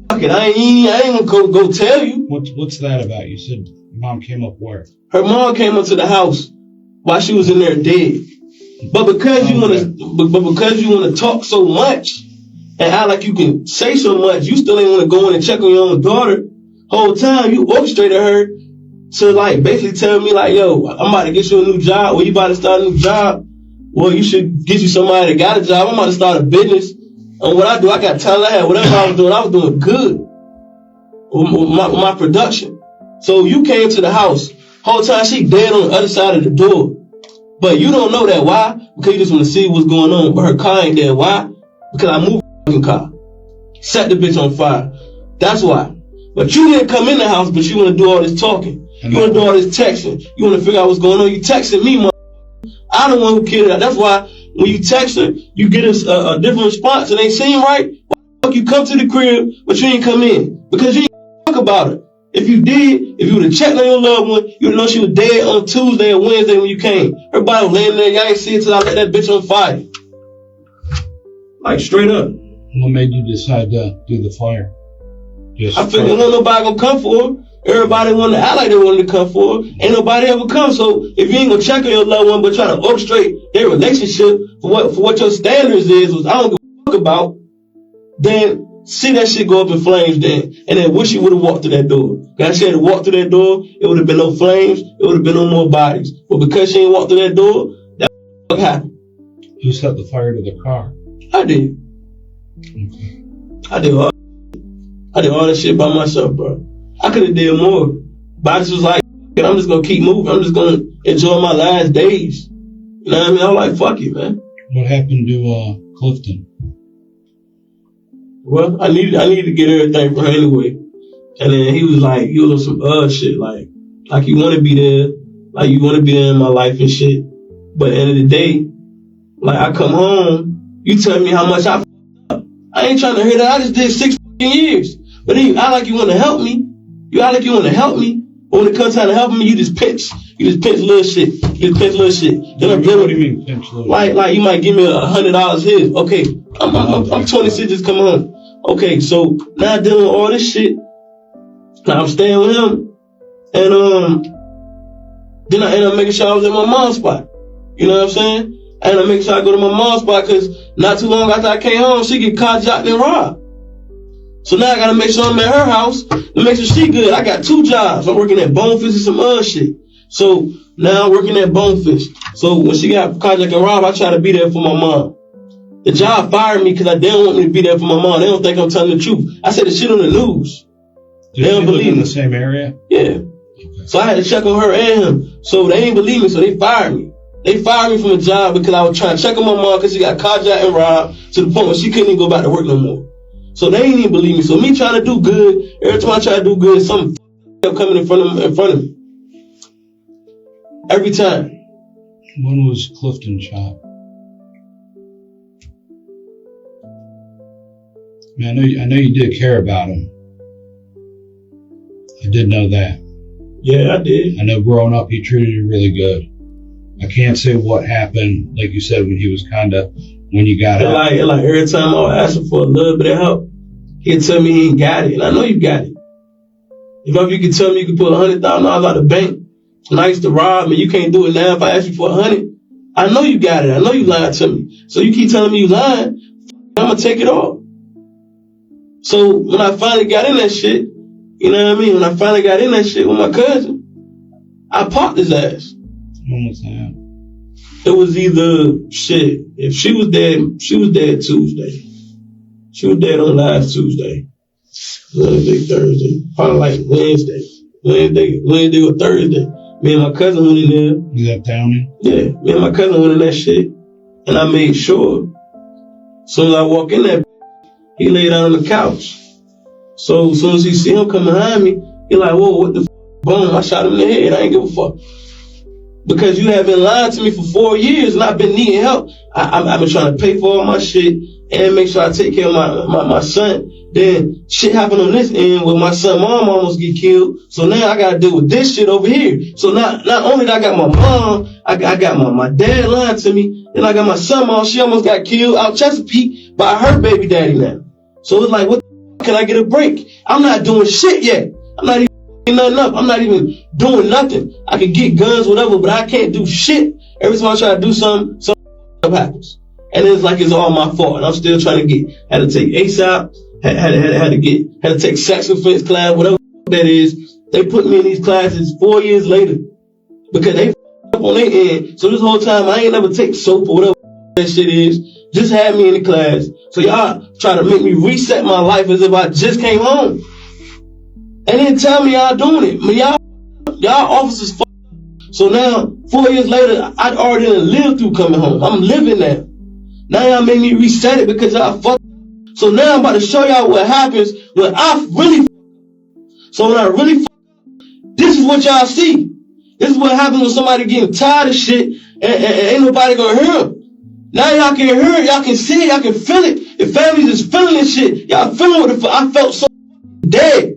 fuck it, I ain't gonna go tell you. What's that about? You said mom came up where? Her mom came up to the house while she was in there dead. But because you wanna talk so much and act like you can say so much, you still ain't wanna go in and check on your own daughter. Whole time you orchestrated her to like basically tell me like, yo, I'm about to get you a new job, or you about to start a new job. Well, you should get you somebody that got a job. I'm about to start a business. And what I do, I got talent. I had whatever I was doing good. With my production. So you came to the house. Whole time she dead on the other side of the door. But you don't know that. Why? Because you just want to see what's going on. But her car ain't there. Why? Because I moved the fucking car. Set the bitch on fire. That's why. But you didn't come in the house, but you want to do all this talking. You want to do all this texting. You want to figure out what's going on. You texting me, mother. I'm the one who killed her. That's why when you text her, you get a different response. It ain't seem right. Why the fuck you come to the crib, but you ain't come in? Because you ain't talk about her. If you did, if you would have checked on your loved one, you would know she was dead on Tuesday or Wednesday when you came. Her body was laying there. Y'all ain't see it till I let that bitch on fire. Like straight up. What made you decide to do the fire? I figured ain't nobody gonna come for her. Everybody wanted to act like they wanted to come for her. Ain't nobody ever come. So if you ain't gonna check on your loved one but try to orchestrate their relationship for what your standards is, which I don't give a fuck about, then see that shit go up in flames then, and then wish you would have walked through that door. Because she had to walk through that door, it would have been no flames, it would have been no more bodies. But because she ain't walked through that door, that what happened. Who set the fire to the car? I did. Okay. I did all that shit by myself, bro. I could have did more. But I just was like, I'm just gonna keep moving. I'm just gonna enjoy my last days. You know what I mean? I'm like, fuck it, man. What happened to Clifton? Well, I needed to get everything from her anyway. And then he was on some shit, like you want to be there, like you want to be there in my life and shit. But at the end of the day, like I come home, you tell me how much I ain't trying to hear that. I just did 6 years. But then you act like you want to help me. You act like you want to help me. But when it comes time to helping me, you just pinch little shit. Then I'm dealing What do you mean pinch little? Like you might give me $100 here. Okay, I'm 26, just come home. Okay, so now I'm dealing with all this shit. Now I'm staying with him, and then I end up making sure I was at my mom's spot. You know what I'm saying? I end up making sure I go to my mom's spot because not too long after I came home, she get carjacked and robbed. So now I gotta make sure I'm at her house and make sure she good. I got 2 jobs. I'm working at Bonefish and some other shit. So now I'm working at Bonefish. So when she got carjacked and robbed, I try to be there for my mom. The job fired me because they don't want me to be there for my mom. They don't think I'm telling the truth. I said the shit on the news. They don't believe me. In the same area? Yeah. Okay. So I had to check on her and him. So they ain't believe me, so they fired me. They fired me from a job because I was trying to check on my mom because she got carjacked and robbed to the point where she couldn't even go back to work no more. So they ain't even believe me. So me trying to do good, every time I try to do good, something kept coming in front of me. Every time. When was Clifton shot? I mean, I know you did care about him. I did know that. Yeah, I did. I know growing up he treated you really good. I can't say what happened, like you said, when he was when you got out. Like every time I would ask him for a little bit of help, he'd tell me he ain't got it. And I know you got it. If you could tell me you could pull $100,000 out of the bank, and I used to rob me, you can't do it now if I ask you for 100. I know you got it. I know you lied to me. So you keep telling me you lying, I'm gonna take it off. So when I finally got in that shit, you know what I mean? When I finally got in that shit with my cousin, I popped his ass. When was that? It was either shit. If she was dead Tuesday. She was dead on last Tuesday. Wednesday, Thursday. Probably like Wednesday or Thursday. Me and my cousin went in there. You got Downey? Yeah, me and my cousin went in that shit. And I made sure. As soon as I walk in there, he laid down on the couch. So as soon as he see him come behind me, he like, whoa, what the f***? Boom, I shot him in the head. I ain't give a fuck. Because you have been lying to me for 4 years and I've been needing help. I've been trying to pay for all my shit and make sure I take care of my son. Then shit happened on this end where my son mom almost get killed. So now I gotta deal with this shit over here. So not only did I got my mom, I got my dad lying to me, then I got my son mom, she almost got killed out Chesapeake by her baby daddy now. So it's like, what the f*** can I get a break? I'm not doing shit yet. I'm not even nothing up. I'm not even doing nothing. I can get guns, whatever, but I can't do shit. Every time I try to do something happens. And it's like it's all my fault. And I'm still trying to had to take ASAP, had to take sex offense class, whatever that is. They put me in these classes 4 years later because they up on their end. So this whole time I ain't never take soap or whatever that shit is. Just had me in the class. So y'all try to make me reset my life as if I just came home. And then tell me y'all doing it. I mean, y'all officers f***. So now, 4 years later, I already lived through coming home. I'm living now. Now y'all make me reset it because y'all fuck. So now I'm about to show y'all what happens when I really f***. So when I really f***, this is what y'all see. This is what happens when somebody getting tired of shit and ain't nobody gonna hear them. Now y'all can hear it, y'all can see it, y'all can feel it. The families is feeling this shit. Y'all feeling what I felt so dead.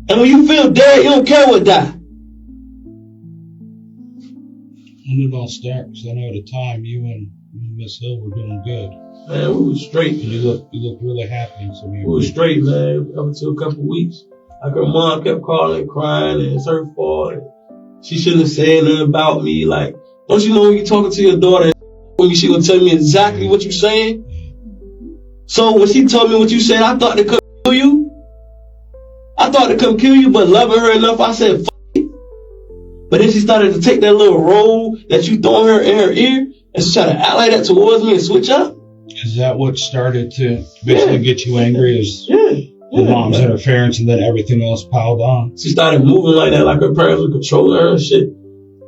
And when you feel dead, you don't care what die. When did it all start? Because I know at the time you and Miss Hill were doing good. Man, we was straight. And you look really happy. So we was straight, man, up until a couple of weeks. Like her mom kept calling and crying, and it's her fault. And she shouldn't have said nothing about me. Like, don't you know when you're talking to your daughter, when she gonna tell me exactly what you're saying? So when she told me what you said, I thought to come kill you. I thought to come kill you, but loving her enough, I said, fuck it. But then she started to take that little roll that you throwing her in her ear, and she tried to act like that towards me and switch up. Is that what started to basically get you angry? Is the mom's interference and then everything else piled on? She started moving like that, like her parents were controlling her and shit.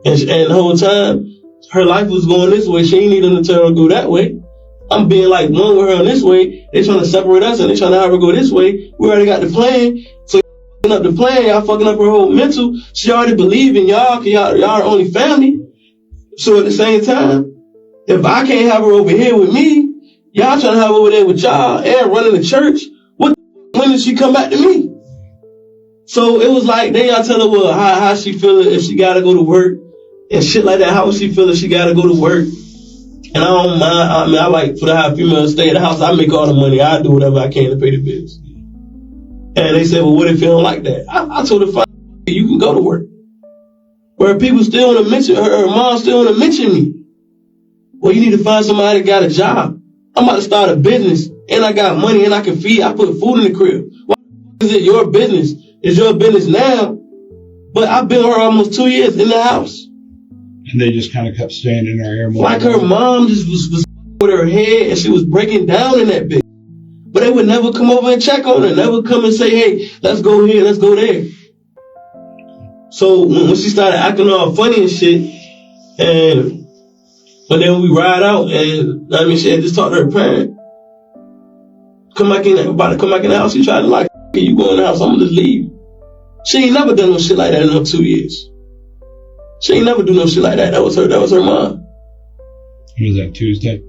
And the whole time, her life was going this way. She ain't need them to tell her to go that way. I'm being like one with her this way. They trying to separate us and they trying to have her go this way. We already got the plan. So fucking up the plan, y'all fucking up her whole mental. She already believe in y'all, cause y'all are only family. So at the same time, if I can't have her over here with me, y'all trying to have her over there with y'all and running the church, when did she come back to me? So it was like, then y'all tell her, well, how she feeling if she gotta go to work and shit like that. How would she feel if she gotta go to work? And I don't mind. I mean, I like for the high female to stay in the house. I make all the money. I do whatever I can to pay the bills. And they said, well, what if you don't like that? I told her, you can go to work. Where people still want to mention her mom still want to mention me. Well, you need to find somebody that got a job. I'm about to start a business, and I got money, and I can feed. I put food in the crib. Why is it your business? It's your business now. But I've been with her almost 2 years in the house. And they just kind of kept staying in her ear. Like her mom just was with her head, and she was breaking down in that bitch. But they would never come over and check on her. Never come and say, hey, let's go here, let's go there. So when she started acting all funny and shit, and then we ride out, and I mean, she had just talked to her parent. About to come back in the house, she tried to like, hey, you go in the house, I'm gonna just leave. She ain't never done no shit like that in her 2 years. She ain't never do no shit like that. That was her mom. Was that Tuesday?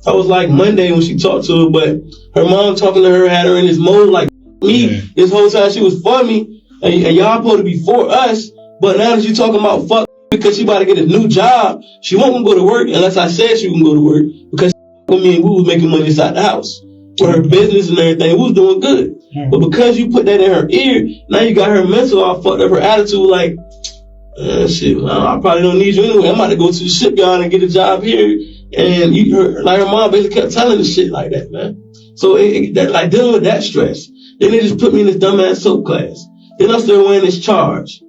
That was like Monday when she talked to her, but her mom talking to her had her in this mode like me. Yeah. This whole time she was for me, and y'all supposed to be for us, but now that you talking about fuck because she about to get a new job, she won't go to work unless I said she can go to work because with me and we was making money inside the house. For her business and everything, we was doing good. But because you put that in her ear, now you got her mental all fucked up, her attitude like, shit, I probably don't need you anyway. I'm about to go to the shipyard and get a job here. And her mom basically kept telling the shit like that, man. So like dealing with that stress. Then they just put me in this dumbass soap class. Then I'm still wearing this charge.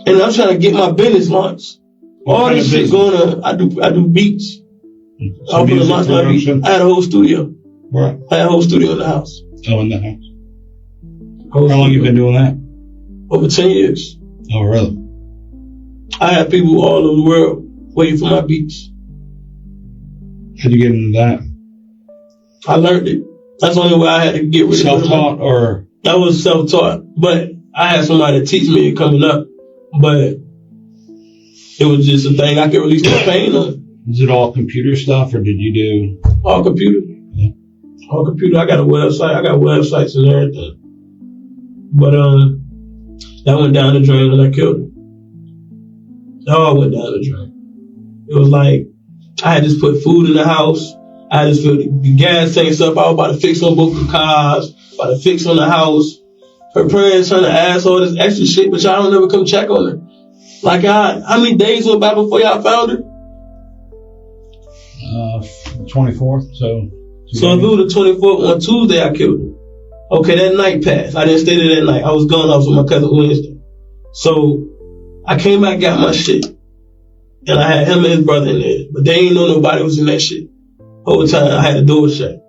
And I'm trying to get my business launched. All this shit going on. I do beats. I was launch my beats. I had a whole studio. Right. I had a whole studio in the house. Oh, in the house. How long you been doing that? Over 10 years. Oh, really? I had people all over the world waiting for my beats. How'd you get into that? I learned it. That's the only way I had to get rid of it. Self-taught or? That was self-taught. But I had somebody to teach me coming up. But it was just a thing I could release my pain on. Is it all computer stuff or did you do? All computer. Yeah. All computer. I got a website. I got websites and everything. But that went down the drain when I killed her. It all went down the drain. It was like I had just put food in the house. I just filled the gas tanks up. I was about to fix on both the cars, about to fix on the house. Her parents trying to ask all this extra shit, but y'all don't ever come check on her. Like, how many days went by before y'all found her? 24th, so if it was the 24th, on Tuesday I killed her. Okay, that night passed. I didn't stay there that night. I was gone. I was with my cousin Wednesday. So I came back, got my shit. And I had him and his brother in there. But they ain't know nobody was in that shit. Whole time I had the door shut.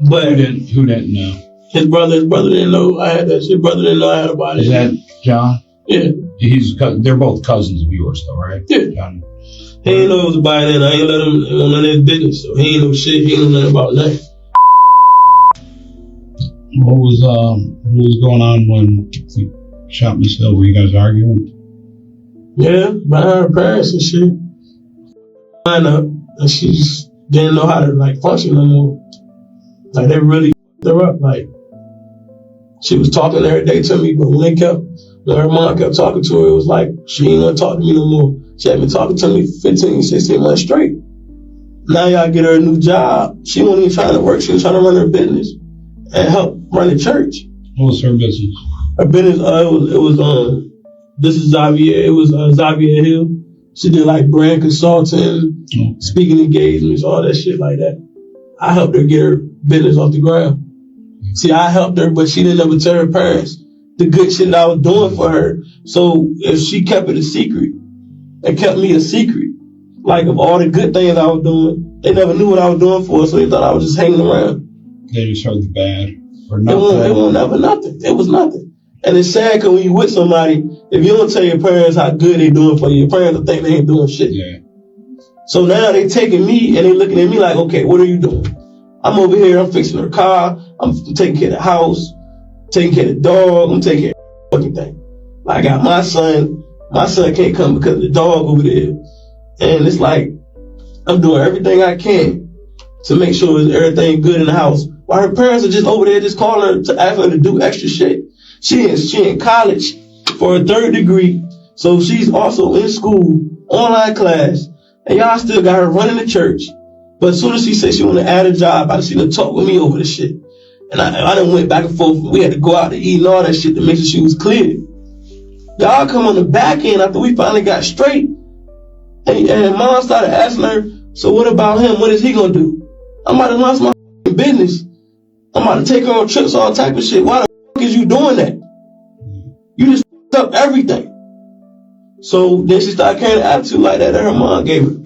But who didn't know? His brother didn't know I had that shit. His brother didn't know I had a body. Is that John? Yeah. They're both cousins of yours though, right? Yeah. John. He ain't know it was a body then. I ain't let him on none of his business. So he ain't know shit. He ain't know nothing about nothing. What was going on when you shot Miss Hill? Were you guys arguing? Yeah, behind her parents and shit. Line up, and she just didn't know how to like function no more. Like they really f***ed her up. Like she was talking every day to me, but when her mom kept talking to her, it was like she ain't want to talk to me no more. She had been talking to me 15, 16 months straight. Now y'all get her a new job. She wasn't even trying to work. She was trying to run her business and help run the church. What was her business? Her business, it was this is Czavi'er. It was Czavi'er Hill. She did like brand consulting, speaking engagements, all that shit like that. I helped her get her business off the ground. See, I helped her, but she didn't ever tell her parents the good shit that I was doing for her. So if she kept it a secret, and kept me a secret, like of all the good things I was doing, they never knew what I was doing for, so they thought I was just hanging around. They just heard the bad or nothing. It was never nothing. It was nothing. And it's sad because when you with somebody, if you don't tell your parents how good they doing for you, your parents will think they ain't doing shit. Yeah. So now they taking me and they looking at me like, okay, what are you doing? I'm over here, I'm fixing her car, I'm taking care of the house, taking care of the dog, I'm taking care of everything. Like I got my son can't come because of the dog over there. And it's like, I'm doing everything I can to make sure everything good in the house. While her parents are just over there just calling her to ask her to do extra shit. She in college for a third degree, so she's also in school, online class, and y'all still got her running the church. But as soon as she said she wanted to add a job, I seen her talk with me over the shit. And I done went back and forth. We had to go out to eat and all that shit to make sure she was clear. Y'all come on the back end after we finally got straight. And mom started asking her, so what about him? What is he gonna do? I'm about to launch my business. I'm about to take her on trips, all type of shit. Why the fuck is you doing that? You just fucked up everything. So then she started carrying an attitude like that her mom gave her.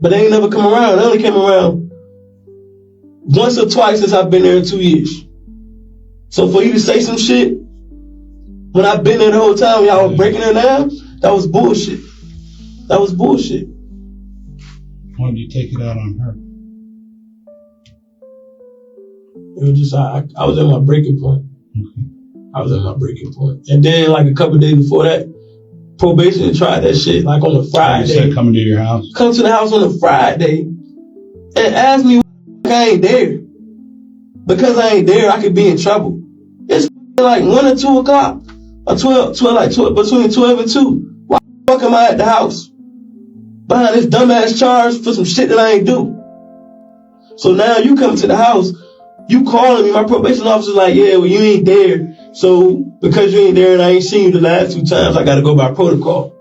But they ain't never come around. They only came around once or twice since I've been there in 2 years. So for you to say some shit when I've been there the whole time, y'all was breaking her down, that was bullshit. That was bullshit. Why did you take it out on her? It was just, I was at my breaking point. Okay. I was at my breaking point. And then like a couple of days before that, probation tried that shit like on a Friday. You said coming to your house? Come to the house on a Friday and ask me why I ain't there. Because I ain't there, I could be in trouble. It's like 1 or 2 o'clock. Or 12, between 12 and 2. Why the fuck am I at the house? Behind this dumbass charge for some shit that I ain't do. So now you come to the house, you calling me, my probation officer's like, yeah, well you ain't there. So because you ain't there and I ain't seen you the last 2 times, I gotta go by protocol.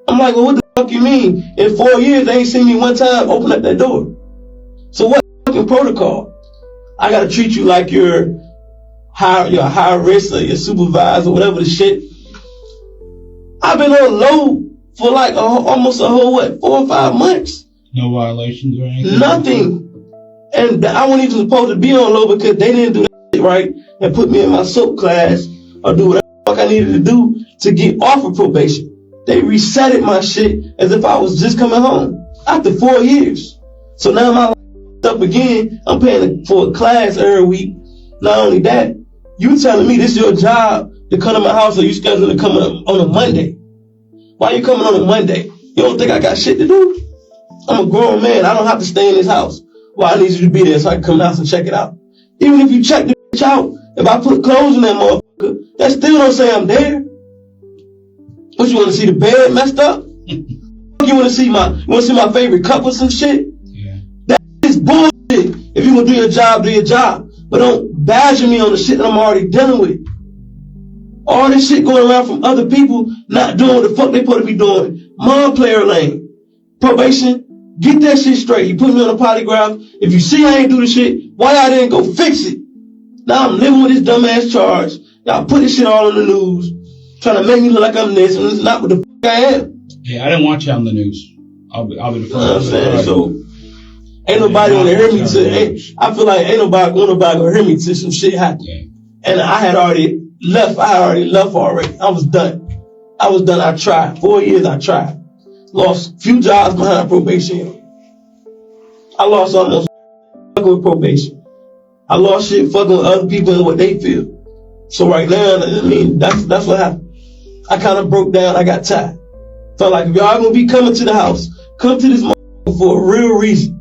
I'm like, well what the fuck you mean? In 4 years they ain't seen me 1 time open up that door. So what fucking protocol? I gotta treat you like you're high risk or your supervisor, whatever the shit. I've been on low for like almost a whole 4 or 5 months. No violations or anything? Nothing. And I wasn't even supposed to be on low because they didn't do that shit right and put me in my soap class or do whatever the fuck I needed to do to get off of probation. They resetted my shit as if I was just coming home after 4 years. So now my life up again. I'm paying for a class every week. Not only that, you telling me this is your job to come to my house or you scheduled to come on a Monday. Why you coming on a Monday? You don't think I got shit to do? I'm a grown man. I don't have to stay in this house. Well, I need you to be there so I can come to the house and check it out. Even if you check the bitch out, if I put clothes in that motherfucker, that still don't say I'm there. What, you want to see the bed messed up? You want to see my favorite cup or some shit? Yeah. That is bullshit. If you want to do your job, do your job. But don't badger me on the shit that I'm already dealing with. All this shit going around from other people not doing what the fuck they supposed to be doing. Mom player lane. Probation, get that shit straight. You put me on a polygraph. If you see I ain't do the shit, why I didn't go fix it? Now I'm living with this dumbass charge. Y'all put this shit all on the news. Trying to make me look like I'm this, and it's not what the fuck I am. Yeah, I didn't watch you on the news. I'll be the first. You know what I'm saying? So, ain't nobody want to hear me to, I feel like ain't nobody gonna hear me till some shit happen. Yeah. And I had already left already. I was done. I tried. 4 years I tried. Lost a few jobs behind probation. I lost almost fucking with probation. I lost shit fucking with other people and what they feel. So right now, I mean, that's what happened. I kind of broke down. I got tired. Felt like if y'all gonna be coming to the house, come to this motherfucker for a real reason.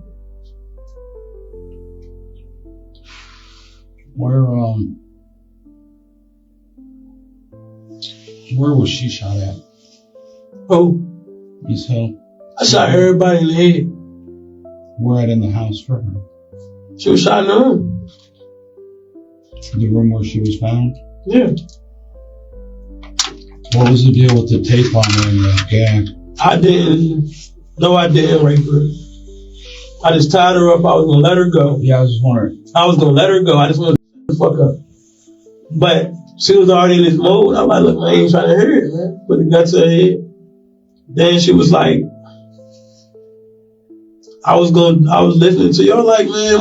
Where was she shot at? Oh, Miss Hill? I shot everybody in the head. Where at in the house for her? She was shot in the room. The room where she was found? Yeah. What was the deal with the tape on her and the gag? I didn't rape her. I just tied her up. I was gonna let her go. Yeah, I was just wondering. I was gonna let her go. I just wanted to shut the fuck up. But she was already in this mode. I'm like, look, man, I ain't trying to hear it, man. Put the gun to her head. Then she was like, I was listening to you. I was like, man,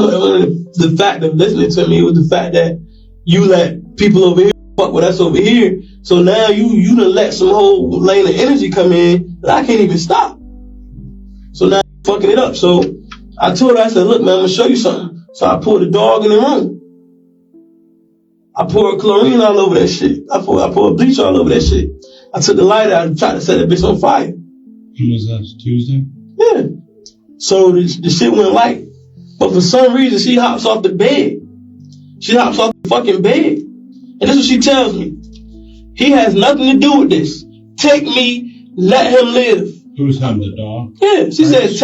the fact of listening to me was the fact that you let people over here fuck with us over here. So now you done let some whole lane of energy come in that I can't even stop. So now you're fucking it up. So I told her, I said, look, man, I'm gonna show you something. So I pulled the dog in the room. I poured chlorine all over that shit. I poured bleach all over that shit. I took the lighter out and tried to set that bitch on fire. When was that? Tuesday? Yeah. So the shit went light. But for some reason, she hops off the bed. She hops off the fucking bed. And this is what she tells me. He has nothing to do with this. Take me, let him live. Who's him, the dog? Yeah. She said,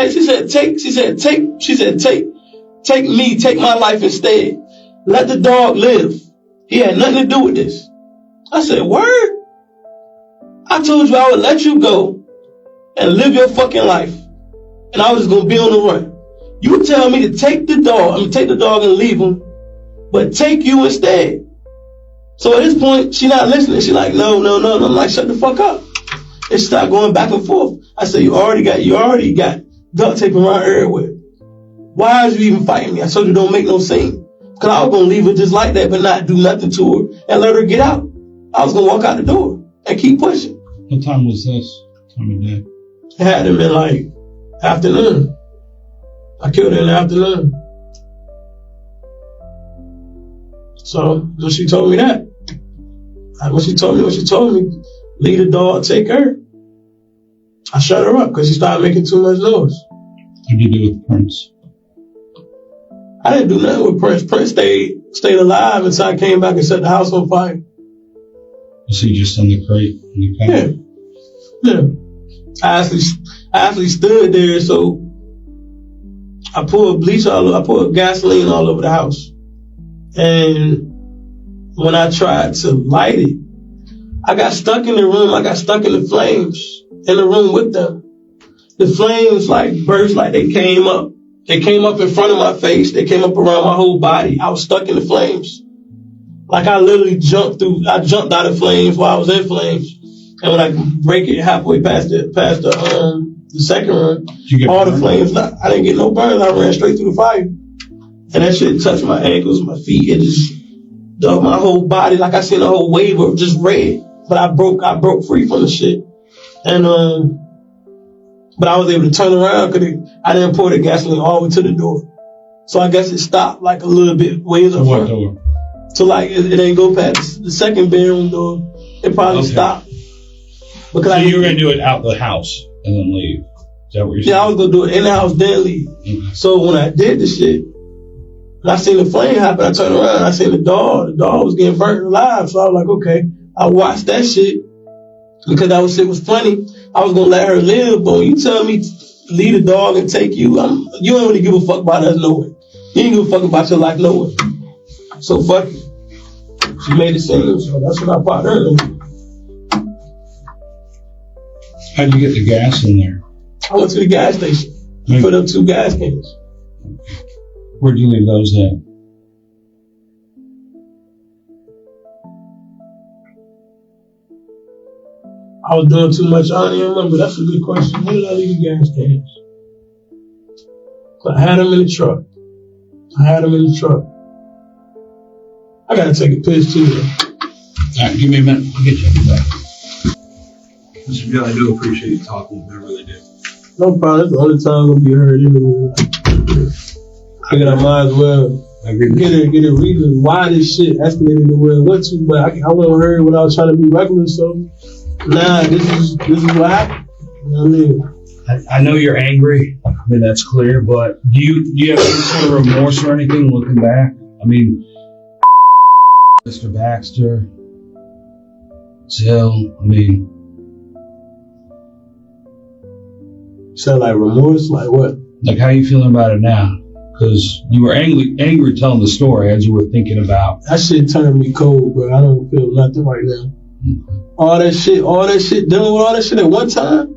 take me, take my life instead. Let the dog live. He had nothing to do with this. I said, word? I told you I would let you go and live your fucking life. And I was just gonna be on the run. You tell me to take the dog and leave him, but take you instead. So at this point, she not listening. She like, no. I'm like, shut the fuck up. And she started going back and forth. I said, you already got duct tape around everywhere. Why is you even fighting me? I told you don't make no scene. Cause I was gonna leave her just like that, but not do nothing to her and let her get out. I was gonna walk out the door and keep pushing. What time was this? Time of day? It had to been like afternoon. I killed her in the afternoon. So when she told me that, when she told me, leave the dog, take her, I shut her up because she started making too much noise. What did you do with Prince? I didn't do nothing with Prince. Prince stayed alive until I came back and set the house on fire. Was he just in the crate? Yeah. I actually stood there, so I poured gasoline all over the house. And when I tried to light it, I got stuck in the room. I got stuck in the flames in the room with them. The flames like burst, like they came up. They came up in front of my face. They came up around my whole body. I was stuck in the flames. Like I literally jumped out of flames while I was in flames. And when I break it halfway past the second run, all the flames, I didn't get no burns. I ran straight through the fire. And that shit touched my ankles, my feet. It just dug my whole body. Like I seen a whole wave of just red. But I broke free from the shit. And, but I was able to turn around because I didn't pour the gasoline all the way to the door. So I guess it stopped like a little bit ways up front. What door? So like it didn't go past the second bedroom door. It probably stopped. Because so you were going to do it out the house and then leave? Is that what you're saying? Yeah, I was going to do it in the house, then leave. Okay. So when I did the shit, and I seen the flame happen, I turned around, I seen the dog. The dog was getting burnt alive. So I was like, okay. I watched that shit because that shit was funny. I was going to let her live, but when you tell me leave the dog and take you, you don't really give a fuck about us nowhere. You ain't give a fuck about your life nowhere. So fuck it. She made it seem, so that's when I popped her in. How'd you get the gas in there? I went to the gas station. Put up 2 gas cans. Where'd you leave those at? I was doing too much. I don't even remember. That's a good question. Where did I leave the gas cans? I had them in the truck. I gotta take a piss too. Alright, give me a minute. I'll get you back. Mr. Bill, I do appreciate you talking with me. I really do. No problem. That's the only time I'm gonna be heard anyway. I might as well get a reason why this shit escalated the way it went to, but I won't heard without trying to be regular, so nah, this is what happened. You know what I mean? I know you're angry. I mean, that's clear, but do you have any sort of remorse or anything looking back? I mean, Mr. Baxter, Zill, I mean. So like remorse, like what? Like how you feeling about it now? Because you were angry telling the story as you were thinking about. That shit turned me cold, bro. I don't feel nothing right now. Mm-hmm. All that shit, dealing with all that shit at one time.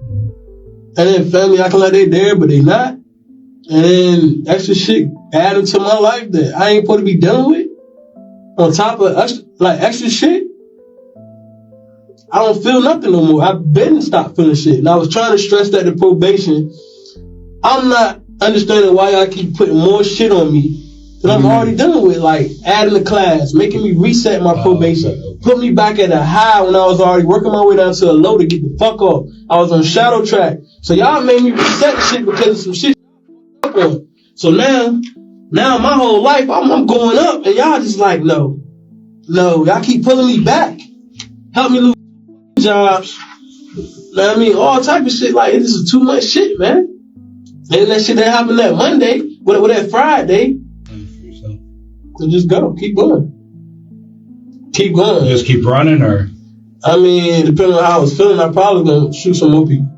And then family acting like they there, but they not. And then extra shit added to my life that I ain't supposed to be dealing with. On top of extra shit. I don't feel nothing no more. I've been stopped feeling shit. And I was trying to stress that the probation. I'm not understanding why y'all keep putting more shit on me that I'm already dealing with. Like adding a class, making me reset my probation. Okay. Put me back at a high when I was already working my way down to a low to get the fuck off. I was on shadow track. So y'all made me reset the shit because of some shit up on. So now my whole life I'm going up and y'all just like, no, y'all keep pulling me back. Help me lose jobs. I mean, all type of shit. Like, this is too much shit, man. And that shit that happened that Monday, with that Friday. So just go. Keep going. Keep going. Just keep running, or? I mean, depending on how I was feeling, I probably gonna shoot some more people.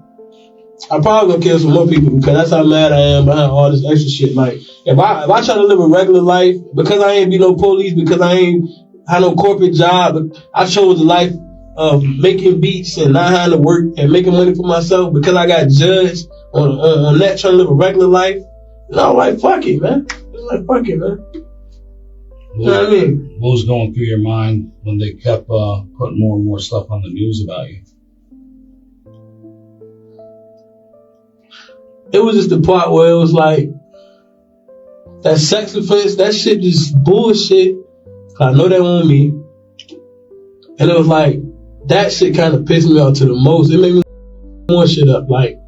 I probably gonna kill some more people because that's how mad I am behind all this extra shit. Like, if I try to live a regular life, because I ain't be no police, because I ain't had no corporate job, I chose the life of making beats and not having to work and making money for myself because I got judged on that, trying to live a regular life. And I'm like, fuck it, man. You know what I mean? What was going through your mind when they kept putting more and more stuff on the news about you? It was just the part where it was like, that sex offense, that shit just bullshit. I know that wasn't me. And it was like, that shit kind of pissed me off to the most. It made me more shit up. Like,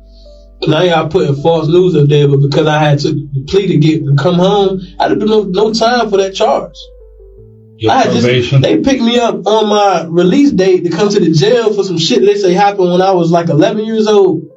now y'all putting false news up there, but because I had to plea to come home, I had no time for that charge. They picked me up on my release date to come to the jail for some shit that they say happened when I was like 11 years old.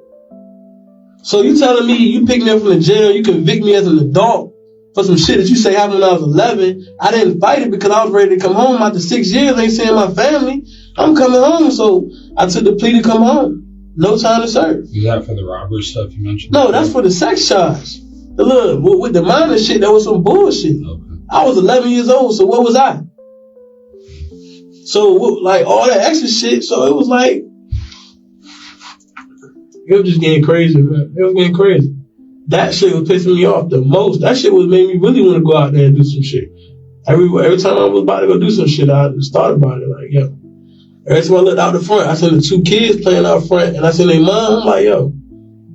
So you telling me you picked me up from the jail, you convict me as an adult for some shit that you say happened when I was 11. I didn't fight it because I was ready to come home after 6 years. Ain't seeing my family. I'm coming home, so I took the plea to come home. No time to serve. Is that for the robbery stuff you mentioned? No, that's for the sex charge. Look, with the minor shit, that was some bullshit. Okay. I was 11 years old, so what was I? So, like, all that extra shit, so it was like, it was just getting crazy, man. It was getting crazy. That shit was pissing me off the most. That shit was made me really want to go out there and do some shit. Every time I was about to go do some shit, I just thought about it, like, yo. Every time I looked out the front, I seen the two kids playing out front, and I seen their mom. I'm like, yo,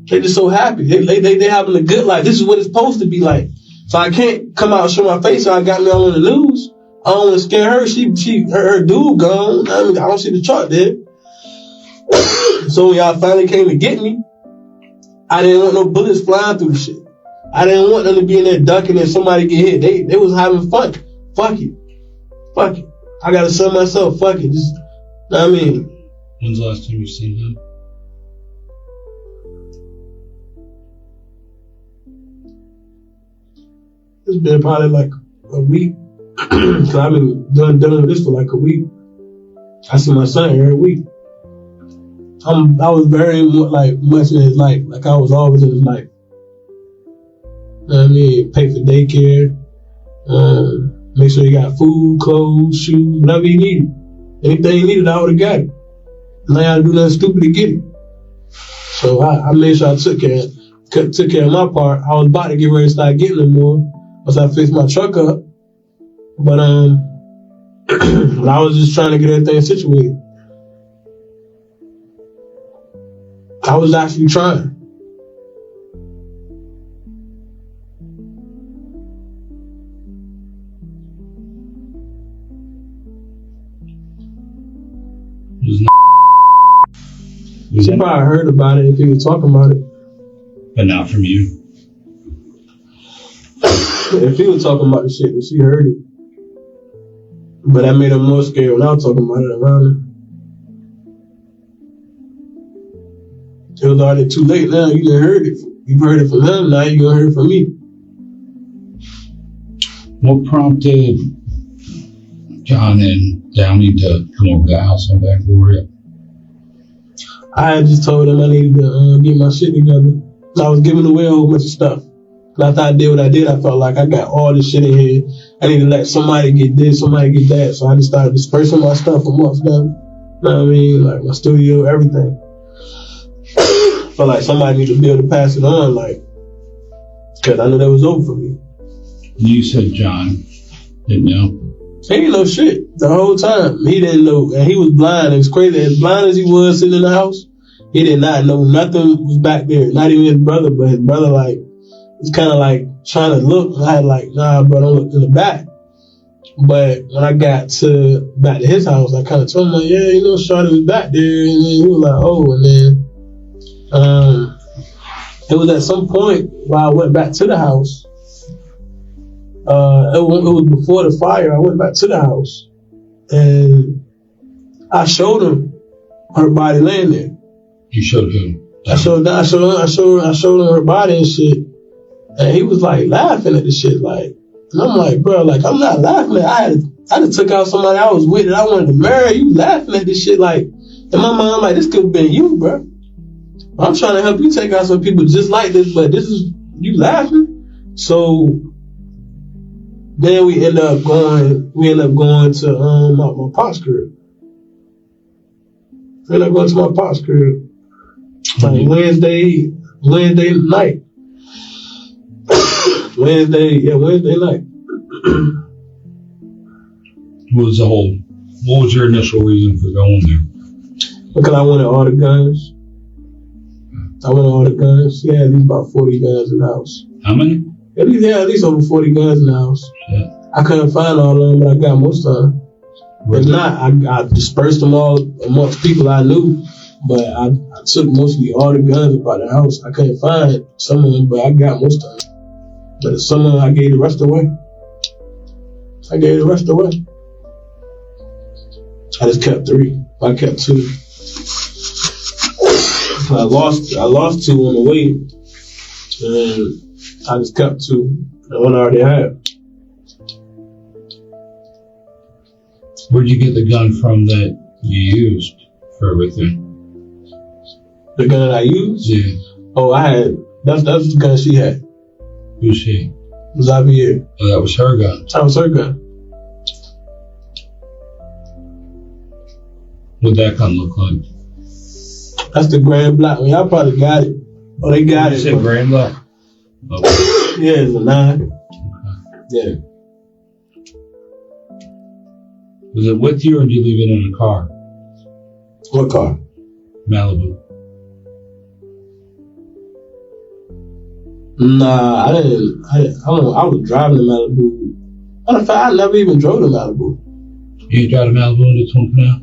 they just so happy. They having a good life. This is what it's supposed to be like. So I can't come out and show my face. So I got me all on the news. I don't want to scare her. Her dude gone. I mean, I don't see the chart there. So when y'all finally came to get me, I didn't want no bullets flying through the shit. I didn't want them to be in there ducking and somebody get hit. They was having fun. Fuck it. I gotta sell myself. Fuck it. Just. I mean, when's the last time you seen him? It's been probably like a week. So I've been dealing with this for like a week. I see my son every week. I was very much in his life. Like I was always in his life. You know what I mean? Pay for daycare. Make sure he got food, clothes, shoes, whatever he needed. Anything he needed, I would have got it. And I had to do nothing stupid to get it. So I made sure I took care of my part. I was about to get ready to start getting them more once I fixed my truck up. But I was just trying to get everything situated. I was actually trying. She probably heard about it if he was talking about it. But not from you. If he was talking about the shit, then she heard it. But that made her more scared when I was talking about it around her. It was already too late now. You done heard it. You've heard it from him. Now you're going to hear it from me. What prompted John and Downey to come over to the house on Back Gloria? I had just told him I needed to get my shit together. I was giving away a whole bunch of stuff. And after I did what I did, I felt like I got all this shit in here. I need to let somebody get this, somebody get that. So I just started dispersing my stuff amongst them. You know what I mean? Like my studio, everything. Felt like somebody needed to be able to pass it on. Like, Because I knew that was over for me. You said John didn't know. He didn't know shit the whole time. He didn't know, and he was blind. It was crazy. As blind as he was sitting in the house, he did not know nothing was back there. Not even his brother, but his brother like was kind of like trying to look. I had like, nah, bro, don't look in the back. But when I got back to his house, I kind of told him like, yeah, Shawty was back there, and then he was like, oh, and then it was at some point while I went back to the house. It was before the fire. I went back to the house and I showed him her body laying there. You showed him? I showed him her body and shit. And he was like laughing at the shit, like, and I'm like, bro, like, I'm not laughing at I just took out somebody I was with that I wanted to marry. You laughing at this shit, like, in my mind, I'm like, this could have been you, bro. I'm trying to help you take out some people just like this, but this is you laughing. So then we end up going to my pop's crib. We end up going to my pop's crib like Wednesday night. Wednesday night. What was your initial reason for going there? Because I wanted all the guns. Yeah, at least about 40 guns in the house. How many? At least over 40 guns in the house. Yeah. I couldn't find all of them, but I got most of them. If not, I dispersed them all amongst people I knew. But I took mostly all the guns about the house. I couldn't find some of them, but I got most of them. But some of them, I gave the rest away. I just kept 3. I kept 2. I lost 2 on the way, and I just kept 2. The one I already had. Where'd you get the gun from that you used for everything? The gun that I used? Yeah. Oh, I had. That's the gun she had. Who's she? Czavi'er. Oh, that was her gun. That was her gun. What'd that gun look like? That's the Grand Black. Y'all probably got it. Oh, they got it. You said Grand Black? Okay. Yeah, it's a 9. Okay. Yeah. Was it with you or did you leave it in a car? What car? Malibu. Nah, I didn't. I was driving to Malibu. Matter of fact, I never even drove to Malibu. You ain't drive to Malibu into Twin Canal?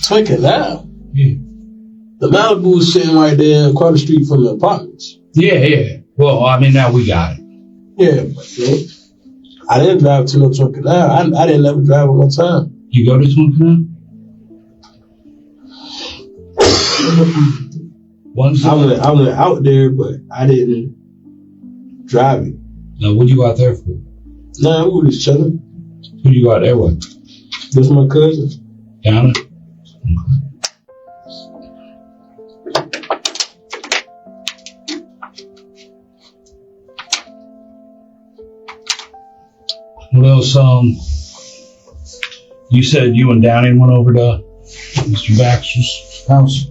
Twin Canal? Yeah. The Malibu is sitting right there across the street from the apartments. Yeah. Well, I mean, now we got it. Yeah, but I didn't drive to no Twin Canal. I didn't ever drive at one time. You go to Twin Canal? I went out there, but I didn't drive it. Now, what you go out there for? Nah, we were just chilling. Who you go out there with? This my cousin. Down it? What else? You said you and Downey went over to Mr. Baxter's house?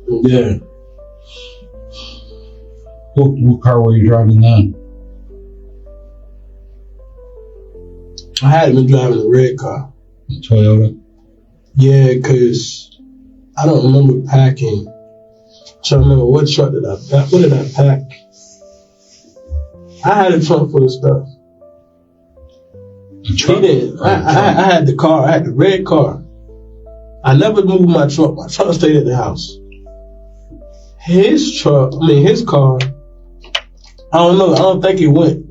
Yeah. What car were you driving then? I had been driving a red car. A Toyota? Yeah, because I don't remember packing. I'm trying to remember what truck did I pack. What did I pack? I had a trunk full of stuff. He didn't. I had the car. I had the red car. I never moved my truck. My truck stayed at the house. His car, I don't know. I don't think it went.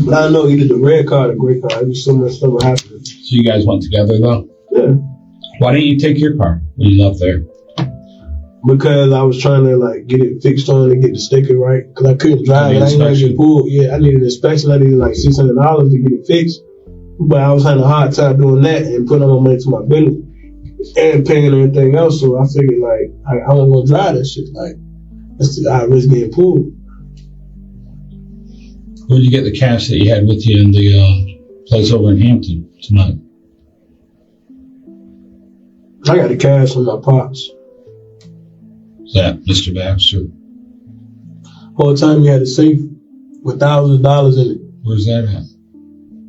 But I know either the red car or the gray car. It was so much stuff happening. So you guys went together though? Yeah. Why didn't you take your car when you left there? Because I was trying to like get it fixed on and get the sticker right. Because I couldn't drive it. I didn't get pulled. Yeah, I needed an inspection. I needed like $600 to get it fixed. But I was having a hard time doing that and putting all my money to my business and paying everything else. So I figured like I wasn't gonna drive that shit. Like I risk getting pulled. Where did you get the cash that you had with you in the place over in Hampton tonight? I got the cash from my pops. Is that Mr. Baxter? Whole time he had a safe with thousands of dollars in it. Where's that at?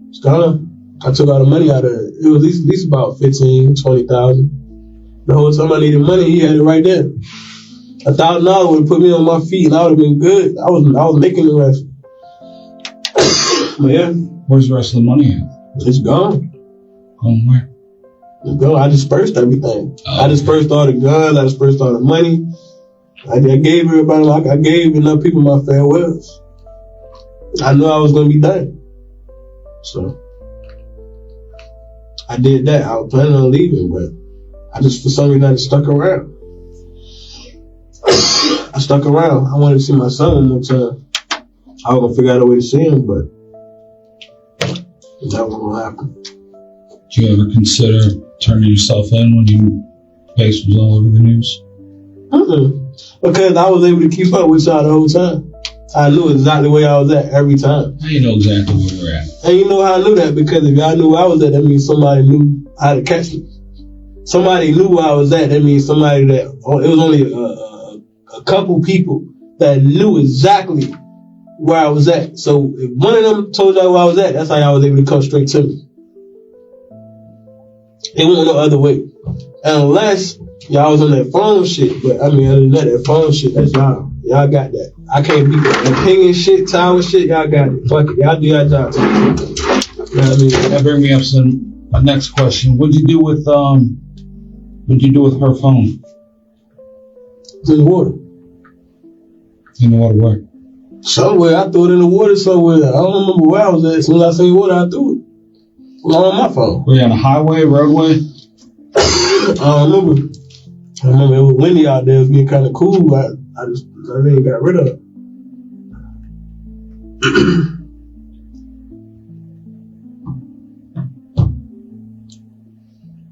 It's gone. I took all the money out of it. It was at least about 15, 20,000. The whole time I needed money, he had it right there. $1,000 would have put me on my feet, and I would have been good. I was making the rest. But yeah, Where's the rest of the money at? it's gone. Going where? It's gone. I dispersed everything. I dispersed all the guns. I dispersed all the money. I gave everybody, like I gave enough people my farewells. I knew I was going to be done. So I did that. I was planning on leaving, but I just, for some reason, I just stuck around. I stuck around. I wanted to see my son one more time. I was going to figure out a way to see him, but that wasn't going to happen. Did you ever consider turning yourself in when your face was all over the news? Because I was able to keep up with y'all the whole time. I knew exactly where I was at every time. How you know exactly where we're at? And you know how I knew that? Because if y'all knew where I was at, that means somebody knew how to catch me. Somebody knew where I was at. That means somebody that, it was only a couple people that knew exactly where I was at. So if one of them told y'all where I was at, that's how y'all was able to come straight to me. It wasn't no other way. Unless y'all was on that phone shit. But I mean, other than that phone shit, that's y'all. Y'all got that. I can't beat that. Opinion shit, tower shit, y'all got it. Fuck it. Y'all do your job. You know what I mean? That brings me up to my next question. What'd you do with her phone? It's in the water. In the water where? Somewhere. I threw it in the water somewhere. I don't remember where I was at. As soon as I seen water, I threw it. On my phone. Were you on a highway, roadway? I don't remember. I remember it was windy out there. It was getting kind of cool. I really got rid of it.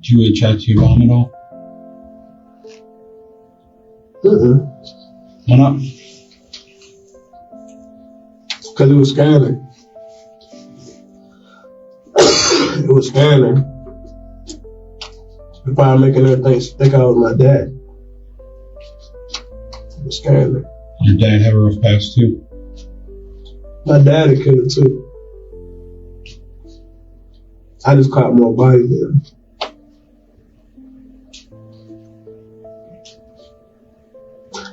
Did you chat to your mom at all? Why not? Because it was scanning. It was scanning. It probably making everything think I was my dad. It was scanning. Your dad had a rough past too? My dad had killed her too. I just caught more bodies there.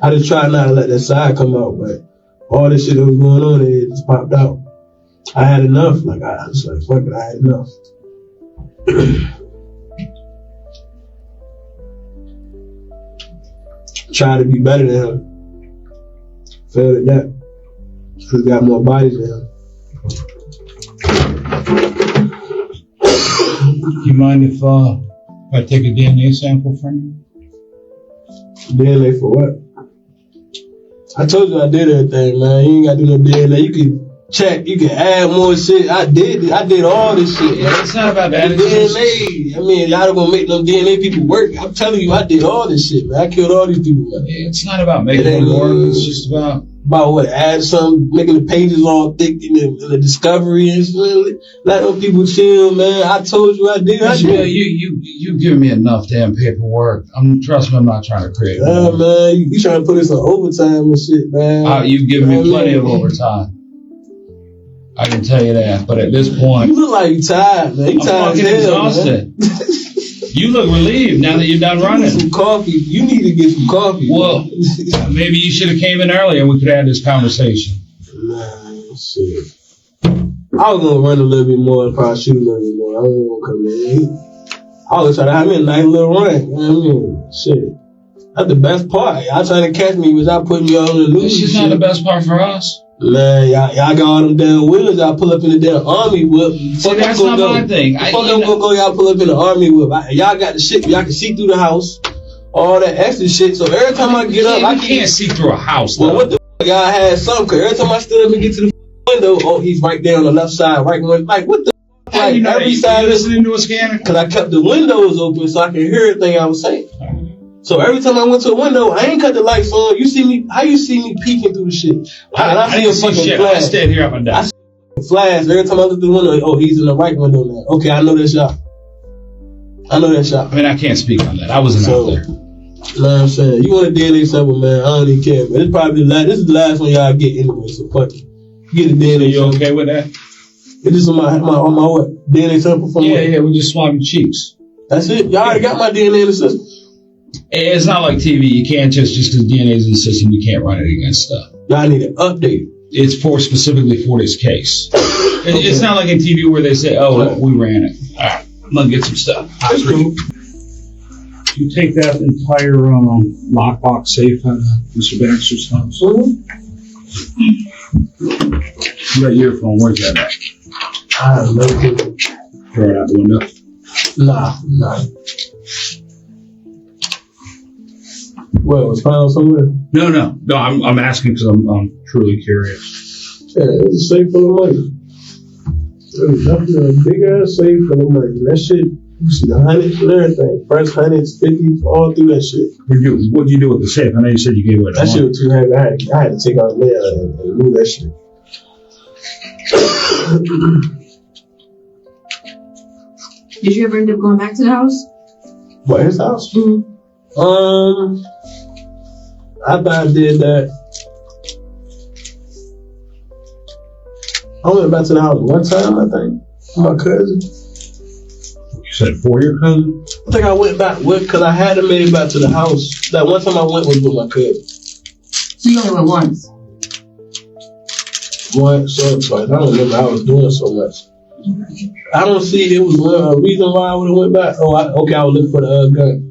I just tried not to let that side come out, but all this shit that was going on, it just popped out. I had enough. Like, I was like, fuck it, I had enough. Try to be better than him. Failed at that. Because got more bodies than him. You mind if I take a DNA sample from you? DNA for what? I told you I did everything, man. You ain't got to do no DNA. You can check. You can add more shit. I did all this shit. Yeah, it's not about that. DNA. I mean, y'all gonna make them DNA people work. I'm telling you, I did all this shit, man. I killed all these people, man. It's not about making them work. It's just about what? Add some, making the pages all thick in the discovery and shit. Let them people chill, man. I told you I did. You giving me enough damn paperwork. Trust me, I'm not trying to create. Man, you trying to put us on overtime and shit, man. You've given me plenty of overtime. I can tell you that. But at this point, you look like you tired, man. You tired fucking exhausted. You look relieved now that you're done running. Some coffee. You need to get some coffee. Well, maybe you should have came in earlier and we could have had this conversation. Nah, shit. I was gonna run a little bit more and probably shoot a little bit more. I wasn't gonna come in. I was trying to have me a nice little run. You know what I mean? Shit. That's the best part. Y'all trying to catch me without putting me on the news. This is not the best part for us. Man, y'all got all them damn wheels. Y'all pull up in the damn army whip. See, that's not my thing. Y'all pull up in the army whip. Y'all got the shit. Y'all can see through the house. All that extra shit. So every time I get up, I can't see through a house. Well, what the fuck? Y'all had something. Cause every time I stood up and get to the window, oh, he's right there on the left side, right one. Like, what the fuck? How Like, you know every you side listening to a scanner? Cause I kept the windows open so I can hear everything I was saying. So every time I went to a window, I ain't cut the lights on. You see me? How you see me peeking through the shit? I see a fucking flash. I stayed here up and down. I see a flash every time I look through the window. Oh, he's in the right window now. Okay, I know that shot. I mean, I can't speak on that. I wasn't out there. You know what I'm saying? You want a DNA sample, man? I don't even care, man. It's probably this is the last one y'all get anyway, so fuck it. Get a DNA You sample. okay with that? It's just on my what? DNA sample from what? Yeah, we just swab your cheeks. That's it. Y'all already got my DNA in the system. It's not like TV. You can't just because DNA's in the system, you can't run it against stuff. Y'all need an update. It's specifically for this case. It's not like in TV where they say, "Oh, we ran it." All right, I'm gonna get some stuff. That's cool. You take that entire lockbox safe out of Mr. Baxter's house. That earphone, where's that at? I don't know. Throw it out the window. Nah. Well, it's found somewhere. No. I'm asking because I'm truly curious. Yeah, it was a safe full of money. It was definitely a big ass safe full of money. That shit, you see the hundreds and everything. First hundreds, 50s, all through that shit. What'd you do with the safe? I know you said you gave away the That money. shit was too heavy. I had to take out the nail and move that shit. Did you ever end up going back to the house? What, his house? Mm-hmm. After I did that, I went back to the house one time, I think, with my cousin. You said for your cousin? I think I went back because I had to make it back to the house. That one time I went was with my cousin. So you only went once? Once or twice. I don't remember. I was doing so much. I don't see it was a reason why I would have went back. I was looking for the gun.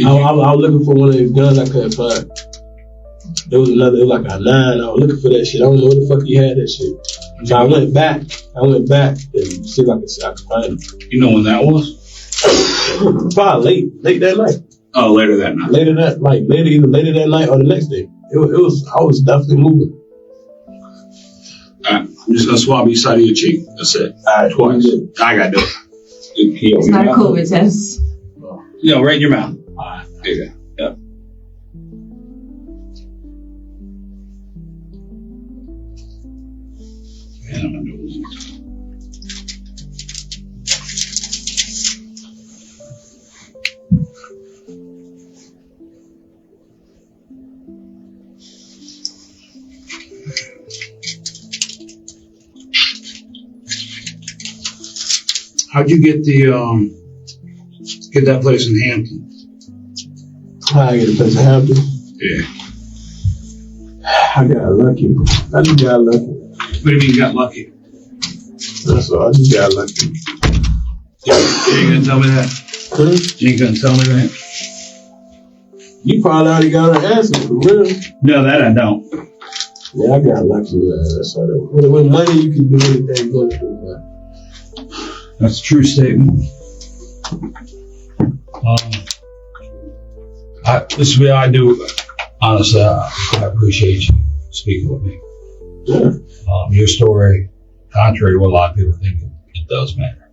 I was looking for one of the guns I couldn't find. There was another, it was like a 9. I was looking for that shit. I don't know where the fuck he had that shit. So I went back and see if I could find it. You know when that was? Probably late that night. Oh, later that night. Either later that night or the next day. I was definitely moving. Alright, I'm just gonna swab each side of your cheek. That's it. Alright, twice. I gotta do it. It's not a COVID test. Right in your mouth. Alright, there you go. Yep. And I'm gonna do it one more time. How'd you get get that place in Hampton? How I get a place in Hampton? Yeah. I got lucky. I just got lucky. What do you mean you got lucky? That's all. I just got lucky. You ain't gonna tell me that? You ain't gonna tell me that? You probably already got an answer, for real. No, that I don't. Yeah, I got lucky with that. That's all that. With money, you can do anything you want to do, man. That's a true statement. This is what I do. Honestly, I appreciate you speaking with me. Yeah. Your story, contrary to what a lot of people think, it does matter.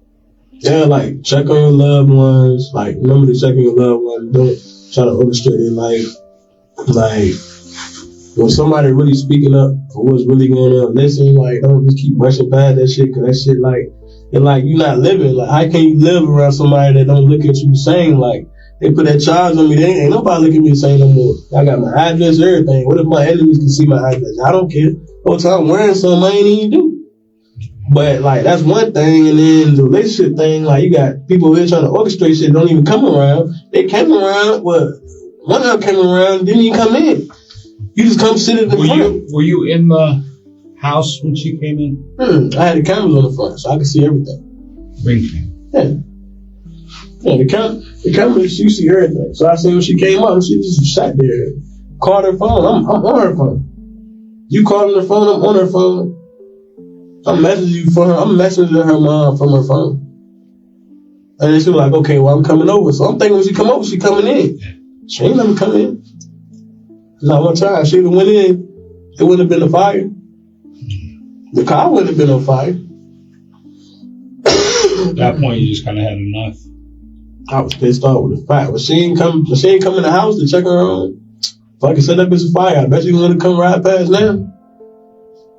Yeah, like check on your loved ones. Like remember to check on your loved ones. Don't try to orchestrate their life. Like when somebody really speaking up for what's really going on, listen. Like don't just keep rushing past that shit because that shit like. And like you're not living. Like how can you live around somebody that don't look at you the same? Like they put that charge on me. They ain't nobody looking at me the same no more. I got my address, everything. What if my enemies can see my address? I don't care. Whole time I'm wearing something I ain't even do. But like that's one thing, and then the relationship thing. Like you got people here trying to orchestrate shit. Don't even come around. They came around. Well, one of them came around. Didn't even come in. You just come sit in the front. Were you in the house when she came in? I had the cameras on the front, so I could see everything. Ring cam. Yeah, the cameras, you see everything. So I seen when she came up, she just sat there, called her phone. I'm on her phone. You calling her phone, I'm on her phone. I'm messaging you from her. I'm messaging her mom from her phone. And then she was like, okay, well, I'm coming over. So I'm thinking when she come over, she coming in. She ain't never come in. Not one time. She went in, it wouldn't have been a fire. The car wouldn't have been on fire. At that point, you just kind of had enough. I was pissed off with the fact. When she ain't come in the house to check her on. If I could set that bitch a fire, I bet you want to come right past now. You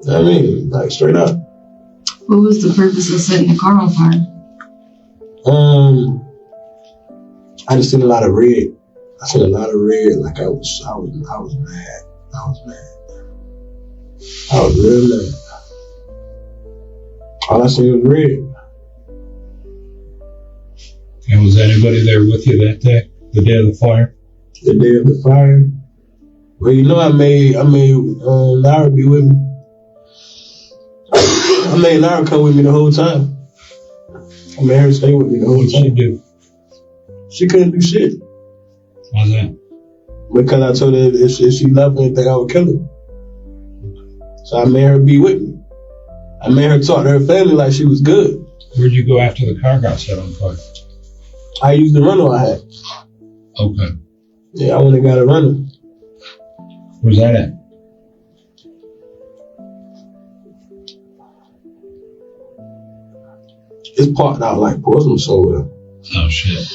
know what I mean? Like, straight up. What was the purpose of setting the car on fire? I just seen a lot of red. I seen a lot of red. Like I was mad. I was mad. I was real mad. All I seen was red. And was anybody there with you that day? The day of the fire? The day of the fire? Well, you know, I made Lara be with me. I made Lara come with me the whole time. I made her stay with me the whole time. What did she do? She couldn't do shit. Why's that? Because I told her if she loved me, I would kill her. So I made her be with me. I made her talk to her family like she was good. Where'd you go after the car got set on fire? I used the rental I had. Okay. Yeah, I went and got a rental. Where's that at? It's parked out like Portsmouth somewhere. Oh, shit.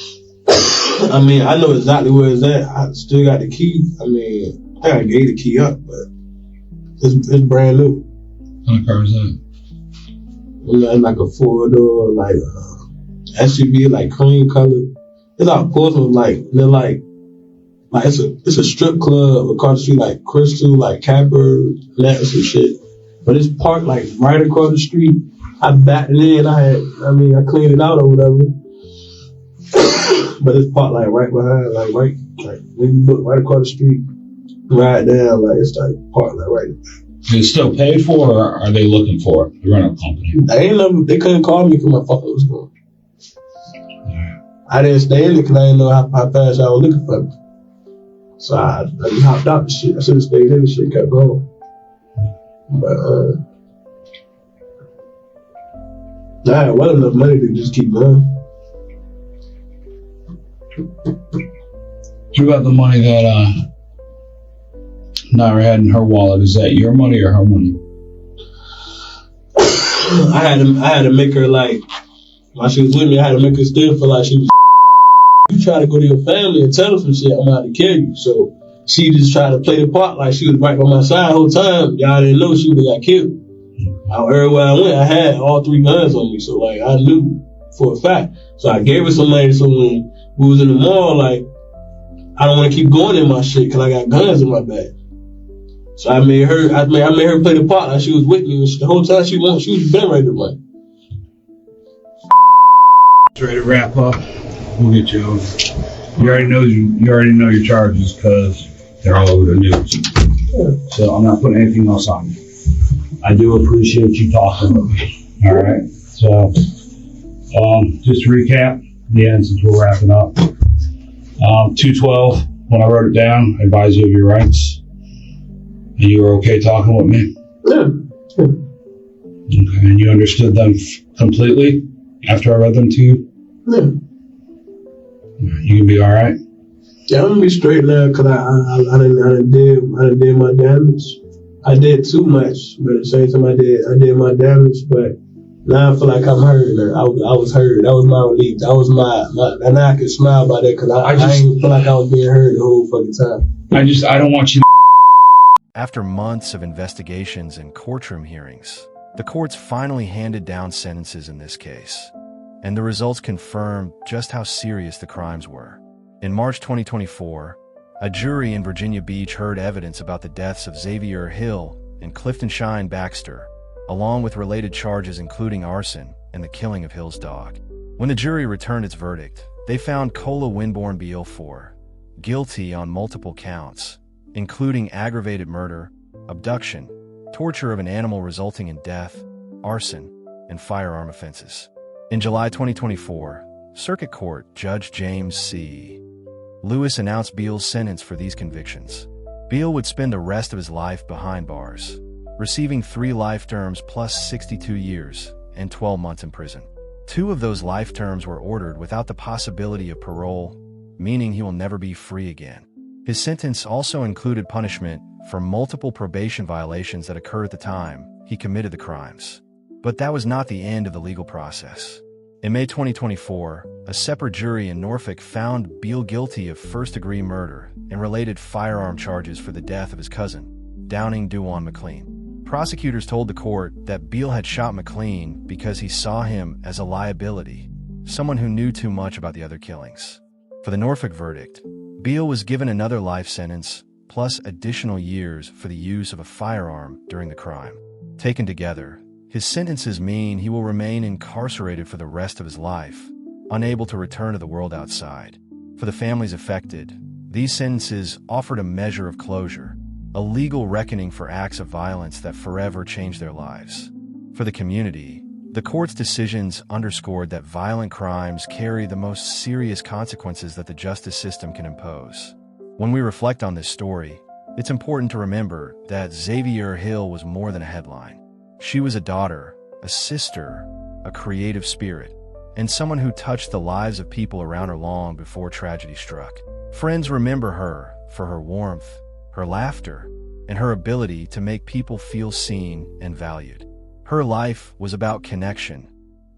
I mean, I know exactly where it's at. I still got the key. I mean, I think I gave the key up, but it's brand new. What kind of car is that? It's like a 4-door, like SUV, like cream color. It's out Portsmouth, like they're like it's a strip club across the street, like Crystal, like Capper, that some shit. But it's parked like right across the street. I backed it in. I cleaned it out or whatever. But it's parked like right behind, like when you look right across the street, right down, like it's like parked like right. Is it still paid for, or are they looking for it? The rental company. They couldn't call me because my phone was gone. I didn't stay in it because I didn't know how fast I was looking for me. So I just hopped out the shit. I should have stayed in the shit, kept going. But I had well enough money to just keep going. What about the money that Naira had in her wallet? Is that your money or her money? I had to make her like, while she was with me, I had to make her still feel like she was. You try to go to your family and tell them some shit, I'm out to kill you. So she just tried to play the part like she was right by my side the whole time. Y'all didn't know she would have got killed. Everywhere I went, I had all 3 guns on me, so like I knew for a fact. So I gave her some money. So when we was in the mall, like I don't want to keep going in my shit because I got guns in my bag. So I made her play the part like she was with me. The whole time she was been ready to run. Ready to wrap up. We'll get you over. You already know your charges because they're all over the news. Yeah. So I'm not putting anything else on you. I do appreciate you talking with me. All right. So just to recap the end since we're wrapping up. 212. When I wrote it down, I advised you of your rights. And you were okay talking with me? Yeah. Okay. And you understood them completely after I read them to you? Yeah. You can be all right. Yeah, I'm gonna be straight now because I didn't did my damage. I did too much, but at the same time I did my damage. But now I feel like I'm hurt. I was hurt. That was my relief. That was my and now I can smile about that because I didn't feel like I was being hurt the whole fucking time. I don't want you. After months of investigations and courtroom hearings, the courts finally handed down sentences in this case, and the results confirmed just how serious the crimes were. In March 2024, a jury in Virginia Beach heard evidence about the deaths of Czavi'er Hill and Clifton Shine Baxter, along with related charges including arson and the killing of Hill's dog. When the jury returned its verdict, they found Winborne Beale IV guilty on multiple counts, including aggravated murder, abduction, torture of an animal resulting in death, arson, and firearm offenses. In July 2024, Circuit Court Judge James C. Lewis announced Beale's sentence for these convictions. Beale would spend the rest of his life behind bars, receiving 3 life terms plus 62 years and 12 months in prison. 2 of those life terms were ordered without the possibility of parole, meaning he will never be free again. His sentence also included punishment for multiple probation violations that occurred at the time he committed the crimes. But that was not the end of the legal process. In May 2024, a separate jury in Norfolk found Beale guilty of first-degree murder and related firearm charges for the death of his cousin, Downing Dewan McLean. Prosecutors told the court that Beale had shot McLean because he saw him as a liability, someone who knew too much about the other killings. For the Norfolk verdict, Beale was given another life sentence, plus additional years for the use of a firearm during the crime. Taken together, his sentences mean he will remain incarcerated for the rest of his life, unable to return to the world outside. For the families affected, these sentences offered a measure of closure, a legal reckoning for acts of violence that forever changed their lives. For the community, the court's decisions underscored that violent crimes carry the most serious consequences that the justice system can impose. When we reflect on this story, it's important to remember that Czavi'er Hill was more than a headline. She was a daughter, a sister, a creative spirit, and someone who touched the lives of people around her long before tragedy struck. Friends remember her for her warmth, her laughter, and her ability to make people feel seen and valued. Her life was about connection,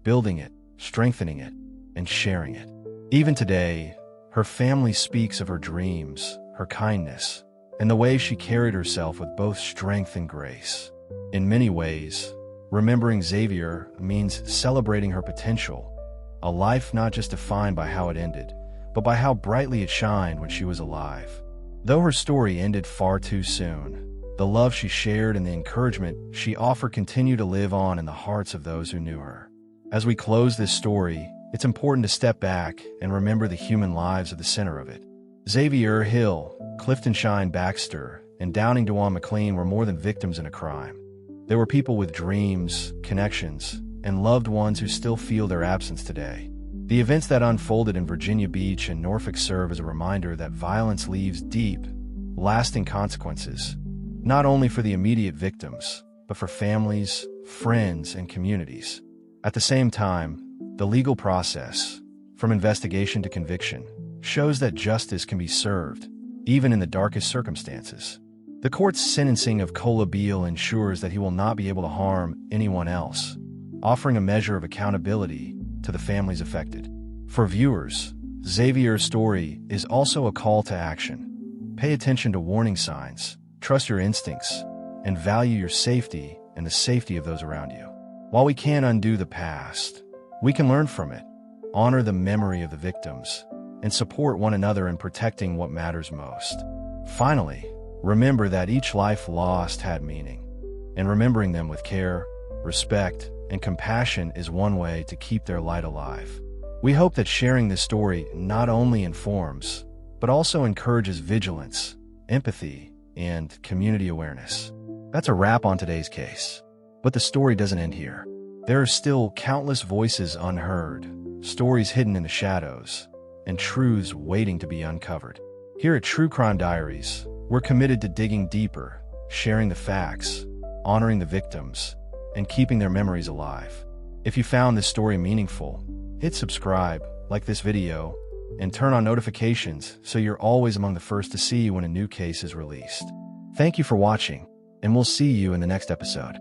building it, strengthening it, and sharing it. Even today, her family speaks of her dreams, her kindness, and the way she carried herself with both strength and grace. In many ways, remembering Czavi'er means celebrating her potential, a life not just defined by how it ended, but by how brightly it shined when she was alive. Though her story ended far too soon, the love she shared and the encouragement she offered continue to live on in the hearts of those who knew her. As we close this story, it's important to step back and remember the human lives at the center of it. Czavi'er Hill, Clifton Shine Baxter, and Downing Dewan McLean were more than victims in a crime. They were people with dreams, connections, and loved ones who still feel their absence today. The events that unfolded in Virginia Beach and Norfolk serve as a reminder that violence leaves deep, lasting consequences, not only for the immediate victims, but for families, friends, and communities. At the same time, the legal process, from investigation to conviction, shows that justice can be served, even in the darkest circumstances. The court's sentencing of Czavi'er Beale ensures that he will not be able to harm anyone else, offering a measure of accountability to the families affected. For viewers, Czavi'er's story is also a call to action. Pay attention to warning signs, trust your instincts, and value your safety and the safety of those around you. While we can't undo the past, we can learn from it, honor the memory of the victims, and support one another in protecting what matters most. Finally, remember that each life lost had meaning, and remembering them with care, respect, and compassion is one way to keep their light alive. We hope that sharing this story not only informs, but also encourages vigilance, empathy, and community awareness. That's a wrap on today's case. But the story doesn't end here. There are still countless voices unheard, stories hidden in the shadows, and truths waiting to be uncovered. Here at True Crime Diaries, we're committed to digging deeper, sharing the facts, honoring the victims, and keeping their memories alive. If you found this story meaningful, hit subscribe, like this video, and turn on notifications so you're always among the first to see when a new case is released. Thank you for watching, and we'll see you in the next episode.